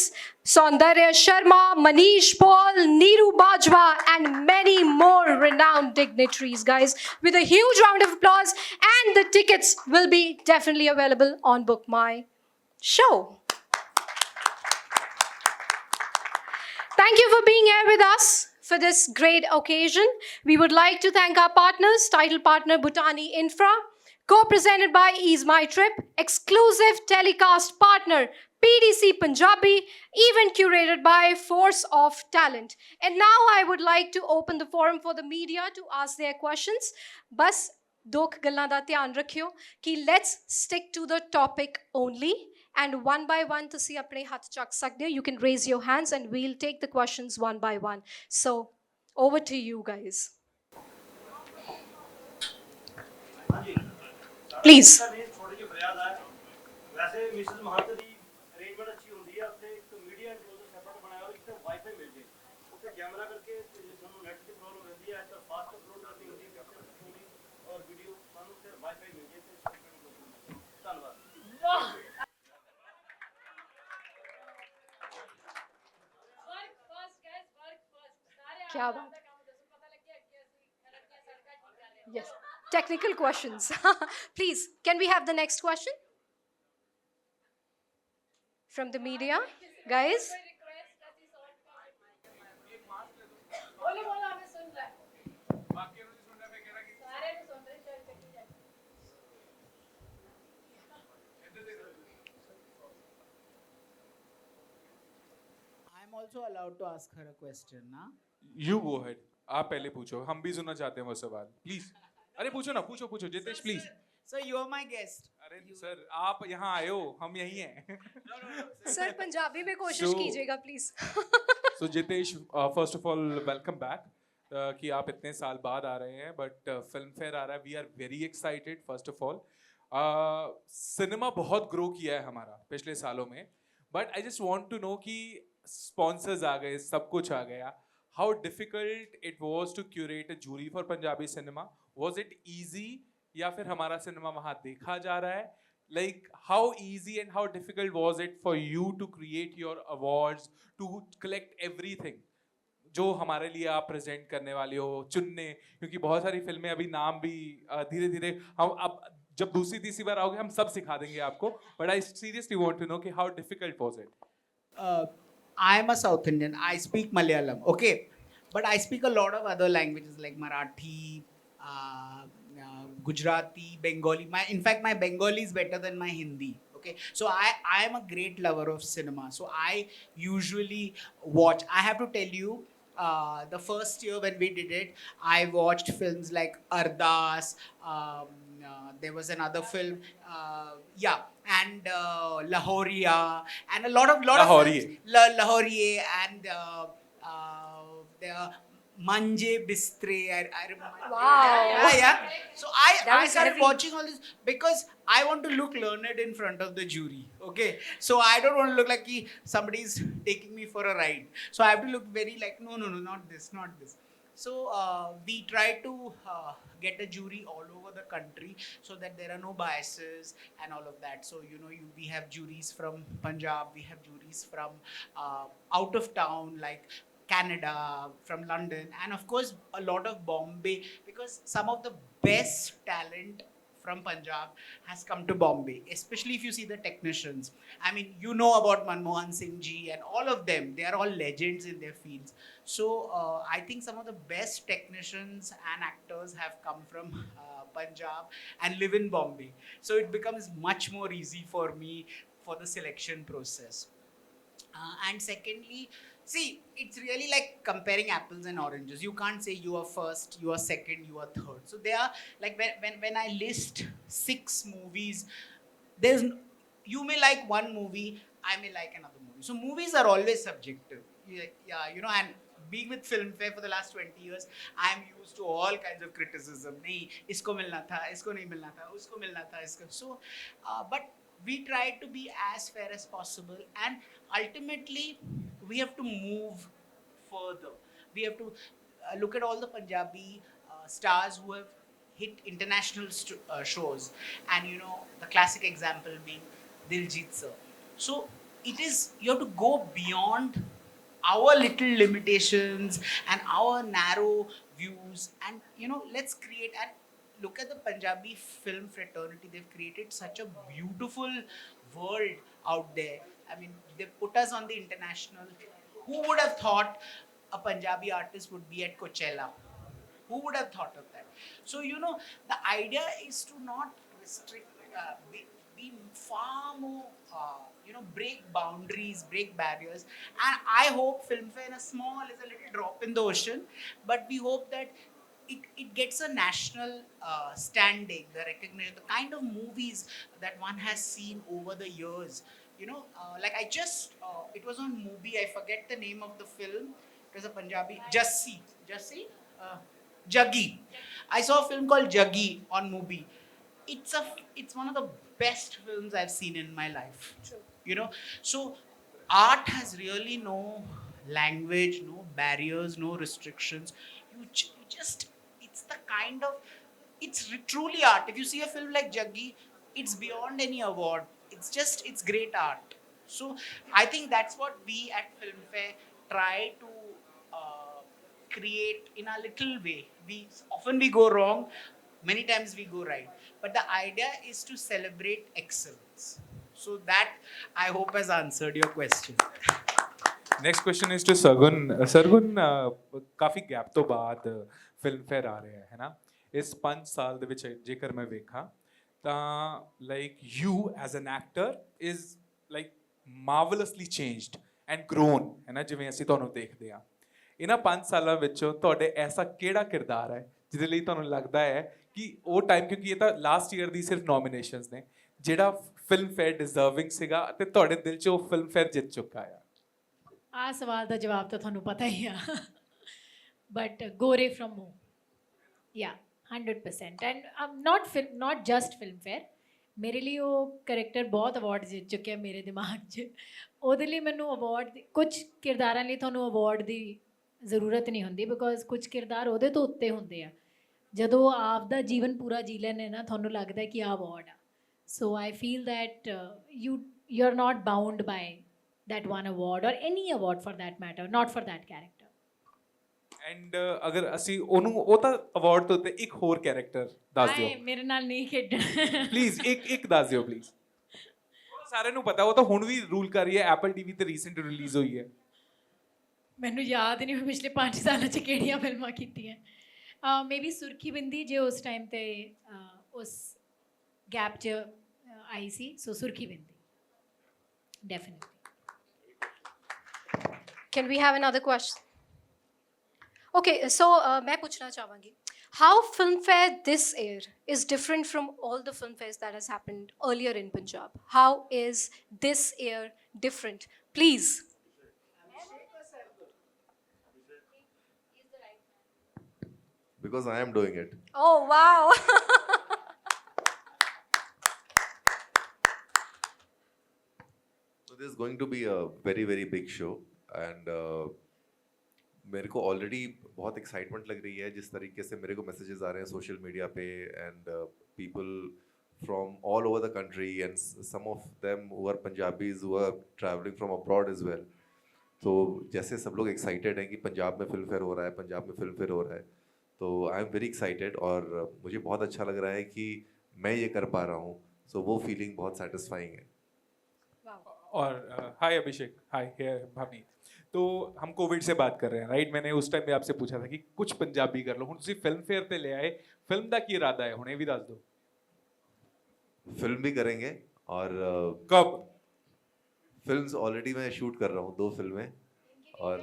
Saundarya Sharma, Manish Paul, Neeru Bajwa, and many more renowned dignitaries, guys. With a huge round of applause, and the tickets will be definitely available on Book My Show. Thank you for being here with us for this great occasion. We would like to thank our partners, title partner Bhutani Infra, co-presented by Ease My Trip, exclusive telecast partner PDC Punjabi, event curated by Force of Talent. And now I would like to open the forum for the media to ask their questions. Bas ਦੋ ਗੱਲਾਂ ਦਾ ਧਿਆਨ ਰੱਖਿਓ ਕਿ let's stick to the topic only And one by one, ਤੁਸੀਂ ਆਪਣੇ ਹੱਥ ਚੱਕ ਸਕਦੇ ਹੋ. You can raise your hands and we'll take the questions one by one. So, over to you guys. Please. ਥੋੜੀ ਜਿਹੀ ਫਰਿਆਦ ਹੈ ਵੈਸੇ ਮਿਸਿਸ ਮਹੰਤ ਦੀ ਅਰੇਂਜਮੈਂਟ ਅੱਛੀ ਹੁੰਦੀ ਹੈ ਉੱਥੇ ਇੱਕ ਮੀਡੀਆ ਇਨਕਲੋਜ਼ਰ ਸੈਪਰੇਟ ਬਣਾਇਆ ਔਰ ਇੱਕ ਵਾਈਫਾਈ ਮਿਲ ਜੇ ਉੱਥੇ ਕੈਮਰਾ ਕਰਕੇ ਸਾਨੂੰ ਨੈਟ ਦੀ ਪ੍ਰੋਬਲਮ ਰਹਿੰਦੀ ਹੈ ਤਾਂ ਫਾਸਟ ਅਪਲੋਡ ਕਰਨੀ ਹੁੰਦੀ ਹੈ ਪਿਕਚਰ ਔਰ ਵੀਡੀਓ ਸਾਨੂੰ ਫਿਰ ਵਾਈਫਾਈ ਮਿਲ ਜੇ ਤੇ ਧੰਨਵਾਦ क्या बात. Yes. Technical questions. Please, can we have the next question? From the media, guys? I'm also allowed to ask her a question, na? You go head आप पहले पूछो हम भी सुनना चाहते हैं वो सवाल प्लीज अरे पूछो ना पूछो पूछो Jitesh please So you are my guest. अरे सर आप यहाँ आए हो हम यहीं हैं सर पंजाबी में कोशिश So- कीजिएगा please. So Jitesh first of all welcome back कि आप इतने साल बाद आ रहे हैं बट फिल्म फेयर आ रहा है we are very excited first of all cinema बहुत ग्रो किया है हमारा पिछले सालों में but I just want to know कि स्पॉन्सर्स आ गए सब कुछ आ गया how difficult it was to curate a jury for Punjabi cinema was it easy या फिर हमारा सिनेमा वहाँ देखा जा रहा है like how easy and how difficult was it for you to create your awards to collect everything जो हमारे लिए आप प्रेजेंट करने वाले हो चुनने क्योंकि बहुत सारी फिल्में अभी नाम भी धीरे धीरे हम अब जब दूसरी तीसरी बार आओगे हम सब सिखा देंगे आपको but I seriously want to know कि how difficult was it I'm a South Indian. I speak Malayalam, okay? But I speak a lot of other languages like Marathi, Gujarati, Bengali. In fact, my Bengali is better than my Hindi. Okay, so I am a great lover of cinema. So I usually watch. I have to tell you, the first year when we did it, I watched films like Ardas. There was another film, and Lahoria, and a lot of Lahoriye. films. Lahoriye and the Manje Bistre. I remember. Wow. Yeah. So I was started heavy. watching all this because I want to look learned in front of the jury. Okay. So I don't want to look like somebody's taking me for a ride. So I have to look very like, no, not this, not this. So we try to get a jury all over the country so that there are no biases and all of that. So, we have juries from Punjab, we have juries from out of town, like Canada, from London, and of course a lot of Bombay, because some of the best talent from Punjab has come to Bombay, especially if you see the technicians. I mean, you know about Manmohan Singh ji and all of them. They are all legends in their fields. So I think some of the best technicians and actors have come from Punjab and live in Bombay. So it becomes much more easy for me for the selection process. And secondly, see, it's really like comparing apples and oranges. You can't say you are first, you are second, you are third. So they are like when I list 6 movies, you may like one movie, I may like another movie. So movies are always subjective. Yeah, and being with Filmfare for the last 20 years, I am used to all kinds of criticism. Nahi, isko milna tha, isko nahi milna tha, usko milna tha, isko. So, but we try to be as fair as possible, and ultimately we have to move further. We have to look at all the Punjabi stars who have hit international shows, and the classic example being Diljit sir. So you have to go beyond our little limitations and our narrow views, and let's create and look at the Punjabi film fraternity. They've created such a beautiful world out there. I mean, they put us on the international. Who would have thought a Punjabi artist would be at Coachella? Who would have thought of that? So, the idea is to not restrict, be far more, break boundaries, break barriers. And I hope Filmfare is a little drop in the ocean, but we hope that it gets a national standing, the recognition, the kind of movies that one has seen over the years. like I just, it was on movie, I forget the name of the film. It was a Punjabi, Jassi, Jaggi. I saw a film called Jaggi on movie. It's one of the best films I've seen in my life. So art has really no language, no barriers, no restrictions. You just, it's the kind of, truly art. If you see a film like Jaggi, it's beyond any award. It's great art. So I think that's what we at Filmfare try to create in a little way. We go wrong, many times we go right. But the idea is to celebrate excellence. So that, I hope, has answered your question. Next question is to Sargun Sargun ਕਾਫੀ gap ਤੋਂ ਬਾਅਦ film fair ਆ ਰਿਹਾ ਹੈ ਨਾ ਇਸ 5 ਸਾਲ ਦੇ ਵਿੱਚ ਜੇਕਰ ਮੈਂ ਵੇਖਾਂ ਤਾਂ like you as an actor is like marvellously changed and grown ਹੈ ਨਾ ਜਿਵੇਂ ਅਸੀਂ ਤੁਹਾਨੂੰ ਦੇਖਦੇ ਹਾਂ ਇਹਨਾਂ 5 ਸਾਲਾਂ ਵਿੱਚੋਂ ਤੁਹਾਡੇ ਐਸਾ ਕਿਹੜਾ ਕਿਰਦਾਰ ਹੈ ਜਿਹਦੇ ਲਈ ਤੁਹਾਨੂੰ ਲੱਗਦਾ ਹੈ ਕਿ ਉਹ ਟਾਈਮ ਕਿਉਂਕਿ ਇਹ ਤਾਂ ਲਾਸਟ ਈਅਰ ਦੀ ਸਿਰਫ ਨੋਮੀਨੇਸ਼ਨਸ ਨੇ ਜਿਹੜਾ ਫਿਲਮ ਫੇਅਰ ਡਿਜ਼ਰਵਿੰਗ ਸੀਗਾ ਅਤੇ ਤੁਹਾਡੇ ਦਿਲ 'ਚ ਉਹ ਫਿਲਮ ਫੇਅਰ ਜਿੱਤ ਚੁੱਕਾ ਆ ਆ ਸਵਾਲ ਦਾ ਜਵਾਬ ਤਾਂ ਤੁਹਾਨੂੰ ਪਤਾ ਹੀ ਆ ਬਟ ਗੋਰੇ ਫਰਮ ਹੋਮ ਯਾ 100% ਐਂਡ not just ਫਿਲਮਫੇਅਰ ਮੇਰੇ ਲਈ ਉਹ ਕਰੈਕਟਰ ਬਹੁਤ ਅਵਾਰਡ ਜਿੱਤ ਚੁੱਕਿਆ ਮੇਰੇ ਦਿਮਾਗ 'ਚ ਉਹਦੇ ਲਈ ਮੈਨੂੰ ਅਵਾਰਡ ਕੁਝ ਕਿਰਦਾਰਾਂ ਲਈ ਤੁਹਾਨੂੰ ਅਵਾਰਡ ਦੀ ਜ਼ਰੂਰਤ ਨਹੀਂ ਹੁੰਦੀ ਬਿਕੋਜ਼ ਕੁਝ ਕਿਰਦਾਰ ਉਹਦੇ ਤੋਂ ਉੱਤੇ ਹੁੰਦੇ ਆ ਜਦੋਂ ਆਪ ਦਾ ਜੀਵਨ ਪੂਰਾ ਜੀ ਲੈਂਦੇ ਨਾ ਤੁਹਾਨੂੰ ਲੱਗਦਾ ਕਿ ਆ ਅਵਾਰਡ ਆ so I feel that you are not bound by that one award or any award for that matter, not for that character. And ਅਗਰ ਅਸੀਂ ਉਹਨੂੰ ਉਹ ਤਾਂ ਅਵਾਰਡ ਤੋਂ ਉੱਤੇ ਇੱਕ ਹੋਰ ਕੈਰੈਕਟਰ ਦੱਸ ਦਿਓ ਮੇਰੇ ਨਾਲ ਨਹੀਂ ਖੇਡਣਾ ਪਲੀਜ਼ ਇੱਕ ਦੱਸ ਦਿਓ ਪਲੀਜ਼ ਸਾਰਿਆਂ ਨੂੰ ਪਤਾ ਉਹ ਤਾਂ ਹੁਣ ਵੀ ਰੂਲ ਕਰ ਰਹੀ ਹੈ ਐਪਲ ਟੀਵੀ ਤੇ ਰੀਸੈਂਟ ਰਿਲੀਜ਼ ਹੋਈ ਹੈ ਮੈਨੂੰ ਯਾਦ ਨਹੀਂ ਪਿਛਲੇ 5 ਸਾਲਾਂ 'ਚ ਕਿਹੜੀਆਂ ਫਿਲਮਾਂ ਕੀਤੀਆਂ ਮੇਬੀ ਸੁਰਖੀ ਬਿੰਦੀ ਜੇ ਉਸ ਟਾਈਮ ਤੇ ਉਸ ਗੈਪ 'ਚ ਆਈ ਸੀ ਸੋ ਸੁਰਖੀ ਬਿੰਦੀ definitely Can we have another question? Okay, so मैं पूछना चाहूँगी, how Filmfare this year is different from all the film fairs that has happened earlier in Punjab? How is this year different? Please. Because I am doing it. Oh, wow. So this is going to be a very, very big show. And मेरे को already बहुत excitement लग रही है जिस तरीके से मेरे को मैसेजेस आ रहे हैं सोशल मीडिया पे and people from all over the country and some of them who are Punjabis who are travelling from abroad as well. तो जैसे सब लोग एक्साइटेड हैं कि पंजाब में फिल्म फेयर हो रहा है, पंजाब में फिल्म फेयर हो रहा है, तो आई एम वेरी एक्साइटेड और मुझे बहुत अच्छा लग रहा है कि मैं ये कर पा रहा हूँ. सो वो फीलिंग बहुत सेटिस्फाइंग है. और हाय अभिषेक, हाय हियर भाभी. तो हम कोविड से बात कर रहे हैं राइट. मैंने उस टाइम पे आपसे पूछा था कि कुछ पंजाबी कर लो. ਹੁਣ ਤੁਸੀਂ ਫਿਲਮ ਫੇਅਰ ਤੇ ਲੈ ਆਏ, ਫਿਲਮ ਦਾ ਕੀ ਇਰਾਦਾ ਹੈ ਹੁਣ ਇਹ ਵੀ ਦੱਸ ਦਿਓ. फिल्म भी करेंगे और कब? फिल्म्स ऑलरेडी मैं शूट कर रहा हूँ 2 फिल्में. और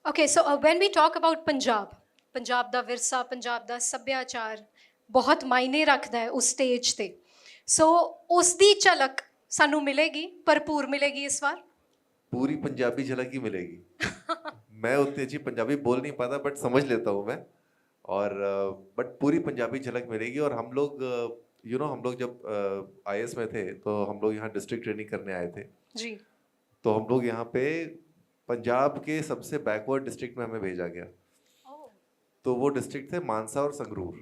Okay, so when we talk about Punjab ਦਾ ਵਿਰਸਾ, ਪੰਜਾਬ ਦਾ ਸੱਭਿਆਚਾਰ ਬਹੁਤ ਮਾਇਨੇ ਰੱਖਦਾ ਹੈ ਉਸ ਸਟੇਜ ਤੇ. ਸੋ ਉਸ ਦੀ ਝਲਕ ਸਾਨੂੰ ਮਿਲੇਗੀ, ਭਰਪੂਰ ਮਿਲੇਗੀ ਇਸ ਵਾਰ. पूरी पंजाबी झलक ही मिलेगी. मैं उतनी अच्छी पंजाबी बोल नहीं पाता बट समझ लेता हूँ मैं. और बट पूरी पंजाबी झलक मिलेगी. और हम लोग हम लोग जब IAS में थे तो हम लोग यहाँ डिस्ट्रिक्ट ट्रेनिंग करने आए थे जी. तो हम लोग यहाँ पे पंजाब के सबसे बैकवर्ड डिस्ट्रिक्ट में हमें भेजा गया. तो वो डिस्ट्रिक्ट थे मानसा और संगरूर.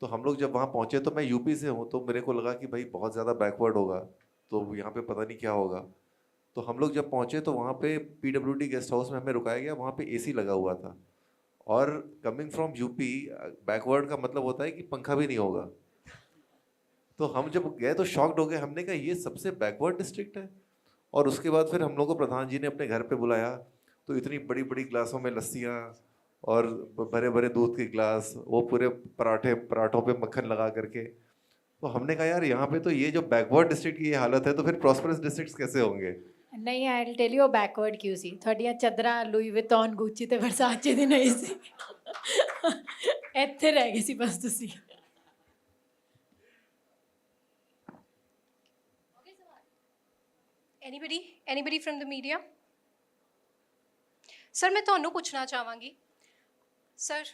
तो हम लोग जब वहाँ पहुँचे तो मैं यूपी से हूँ तो मेरे को लगा कि भाई बहुत ज़्यादा बैकवर्ड होगा तो यहाँ पे पता नहीं क्या होगा. तो हम लोग जब पहुँचे तो वहाँ पे PWD गेस्ट हाउस में हमें रुकाया गया. वहाँ पे AC लगा हुआ था. और कमिंग फ्रॉम यूपी बैकवर्ड का मतलब होता है कि पंखा भी नहीं होगा. तो हम जब गए तो शॉक्ड हो गए. हमने कहा ये सबसे बैकवर्ड डिस्ट्रिक्ट है. और उसके बाद फिर हम लोग को प्रधान जी ने अपने घर पे बुलाया तो इतनी बड़ी बड़ी ग्लासों में लस्सियाँ और भरे भरे दूध के ग्लास, वो पूरे पराठों पे मक्खन लगा करके. तो हमने कहा यार यहाँ पे तो ये जो बैकवर्ड डिस्ट्रिक्ट की ये हालत है तो फिर प्रॉस्परस डिस्ट्रिक्ट्स कैसे होंगे. ਨਹੀਂ I will tell you backward ਕਿਉਂ ਸੀ. ਤੁਹਾਡੀਆਂ ਚਾਦਰਾਂ ਲੂਈ ਵਿਟੌਨ ਗੁੱਚੀ ਤੇ ਵਰਸਾਚੇ ਦੀ ਨਹੀਂ ਸੀ. ਇੱਥੇ ਰਹਿ ਗਏ ਸੀ ਬਸ ਤੁਸੀਂ Anybody from the media? Sir ਮੈਂ ਤੁਹਾਨੂੰ ਪੁੱਛਣਾ ਚਾਹਾਂਗੀ ਸਰ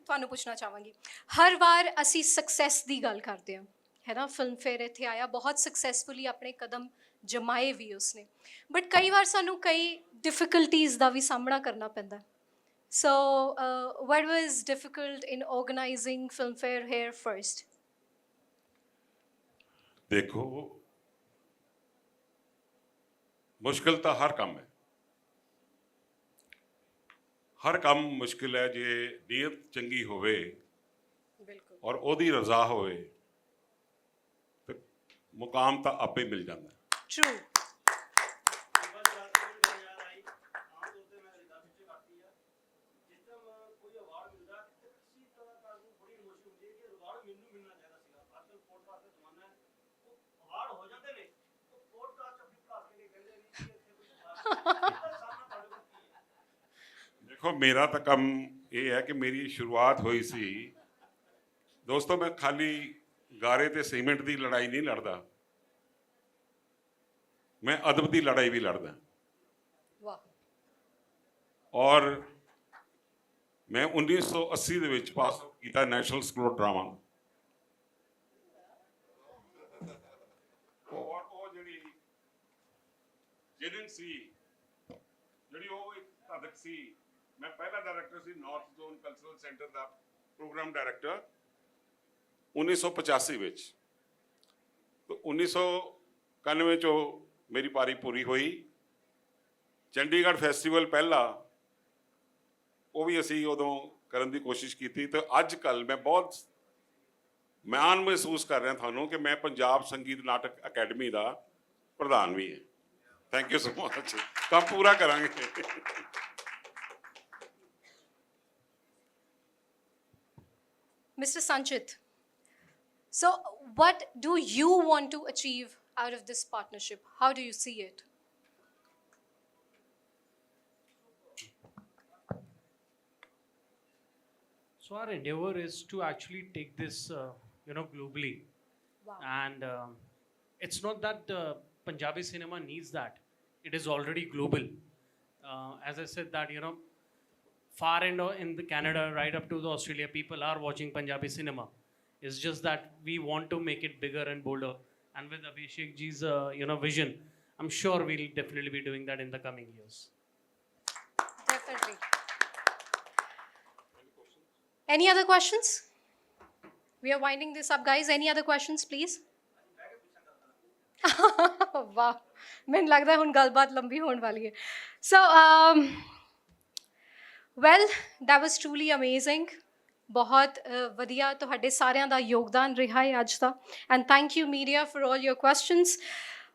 ਤੁਹਾਨੂੰ ਪੁੱਛਣਾ ਚਾਹਾਂਗੀ ਹਰ ਵਾਰ ਅਸੀਂ ਸਕਸੈਸ ਦੀ ਗੱਲ ਕਰਦੇ ਹਾਂ ਹੈ ਨਾ ਫਿਲਮ ਫੇਅਰ ਇੱਥੇ ਆਇਆ ਬਹੁਤ ਸਕਸੈਸਫੁਲੀ ਆਪਣੇ ਕਦਮ ਜਮਾਏ ਵੀ ਉਸਨੇ ਬਟ ਕਈ ਵਾਰ ਸਾਨੂੰ ਕਈ ਡਿਫਿਕਲਟੀਜ਼ ਦਾ ਵੀ ਸਾਹਮਣਾ ਕਰਨਾ ਪੈਂਦਾ ਸੋ what was difficult in organizing film fair here first? ਦੇਖੋ ਮੁਸ਼ਕਿਲ ਤਾਂ ਹਰ ਕੰਮ ਹੈ ਹਰ ਕੰਮ ਮੁਸ਼ਕਿਲ ਹੈ ਜੇ ਨੀਅਤ ਚੰਗੀ ਹੋਵੇ ਬਿਲਕੁਲ ਔਰ ਉਹਦੀ ਰਜ਼ਾ ਹੋਵੇ ਤੇ ਮੁਕਾਮ ਤਾਂ ਆਪੇ ਮਿਲ ਜਾਂਦਾ ਹੈ। ਟਰੂ बस बात में याद आई आम तौर पे मैं रिदास से करती है जिस टाइम कोई अवार्ड मिलता है तो किसी कलाकार को बड़ी इमोशन होती है कि अवार्ड मैनू मिलना चाहिए सीगा आजकल पॉडकास्ट का जमाना है वो अवार्ड हो जाते ने तो पॉडकास्ट अपनी क्लास के लिए कहते नहीं कि इतने कुछ सामना पड़ गया ਦੇਖੋ ਮੇਰਾ ਤਾਂ ਕੰਮ ਇਹ ਹੈ ਕਿ ਮੇਰੀ ਸ਼ੁਰੂਆਤ ਹੋਈ ਸੀ ਦੋਸਤੋ ਮੈਂ ਖਾਲੀ ਗਾਰੇ ਤੇ ਸੀਮੈਂਟ ਦੀ ਲੜਾਈ ਨਹੀਂ ਲੜਦਾ ਮੈਂ ਅਦਬ ਦੀ ਲੜਾਈ ਵੀ ਲੜਦਾ ਵਾਹ ਔਰ ਮੈਂ 1980 ਦੇ ਵਿੱਚ ਪਾਸ ਕੀਤਾ ਨੈਸ਼ਨਲ ਸਕੂਲ ਆਫ ਡਰਾਮਾ ਔਰ ਉਹ ਜਿਹੜੀ ਜਿਹਨਾਂ ਸੀ ਜਿਹੜੀ ਉਹ ਇੱਕ ਸਾਧਕ ਸੀ ਮੈਂ ਪਹਿਲਾ ਡਾਇਰੈਕਟਰ ਸੀ ਨਾਰਥ ਜ਼ੋਨ ਕਲਚਰਲ ਸੈਂਟਰ ਦਾ ਪ੍ਰੋਗਰਾਮ ਡਾਇਰੈਕਟਰ 1985 ਵਿੱਚ ਤਾਂ 1991 ਚੋਂ ਮੇਰੀ ਪਾਰੀ ਪੂਰੀ ਹੋਈ ਚੰਡੀਗੜ੍ਹ ਫੈਸਟੀਵਲ ਪਹਿਲਾ ਉਹ ਵੀ ਅਸੀਂ ਉਦੋਂ ਕਰਨ ਦੀ ਕੋਸ਼ਿਸ਼ ਕੀਤੀ ਤੇ ਅੱਜ ਕੱਲ੍ਹ ਮੈਂ ਬਹੁਤ ਮਾਣ ਮਹਿਸੂਸ ਕਰ ਰਿਹਾ ਤੁਹਾਨੂੰ ਕਿ ਮੈਂ ਪੰਜਾਬ ਸੰਗੀਤ ਨਾਟਕ ਅਕੈਡਮੀ ਦਾ ਪ੍ਰਧਾਨ ਵੀ ਹਾਂ ਥੈਂਕ ਯੂ ਸੋ ਮਚ ਕੰਮ ਪੂਰਾ ਕਰਾਂਗੇ Mr. Sanchit, so what do you want to achieve out of this partnership? How do you see it? So our endeavor is to actually take this, globally. Wow. And it's not that Punjabi cinema needs that. It is already global. As I said that, far end in the Canada, right up to the Australia, people are watching Punjabi cinema. It's just that we want to make it bigger and bolder. And with Abhishek ji's, vision, I'm sure we'll definitely be doing that in the coming years. Definitely. Any other questions? We are winding this up, guys. Any other questions, please? ਵਾਹ ਮੈਨੂੰ ਲੱਗਦਾ ਹੁਣ ਗੱਲਬਾਤ ਲੰਬੀ ਹੋਣ ਵਾਲੀ ਹੈ ਸੋ well that was truly amazing ਬਹੁਤ ਵਧੀਆ ਤੁਹਾਡੇ ਸਾਰਿਆਂ ਦਾ ਯੋਗਦਾਨ ਰਿਹਾ ਹੈ ਅੱਜ ਦਾ and thank you media for all your questions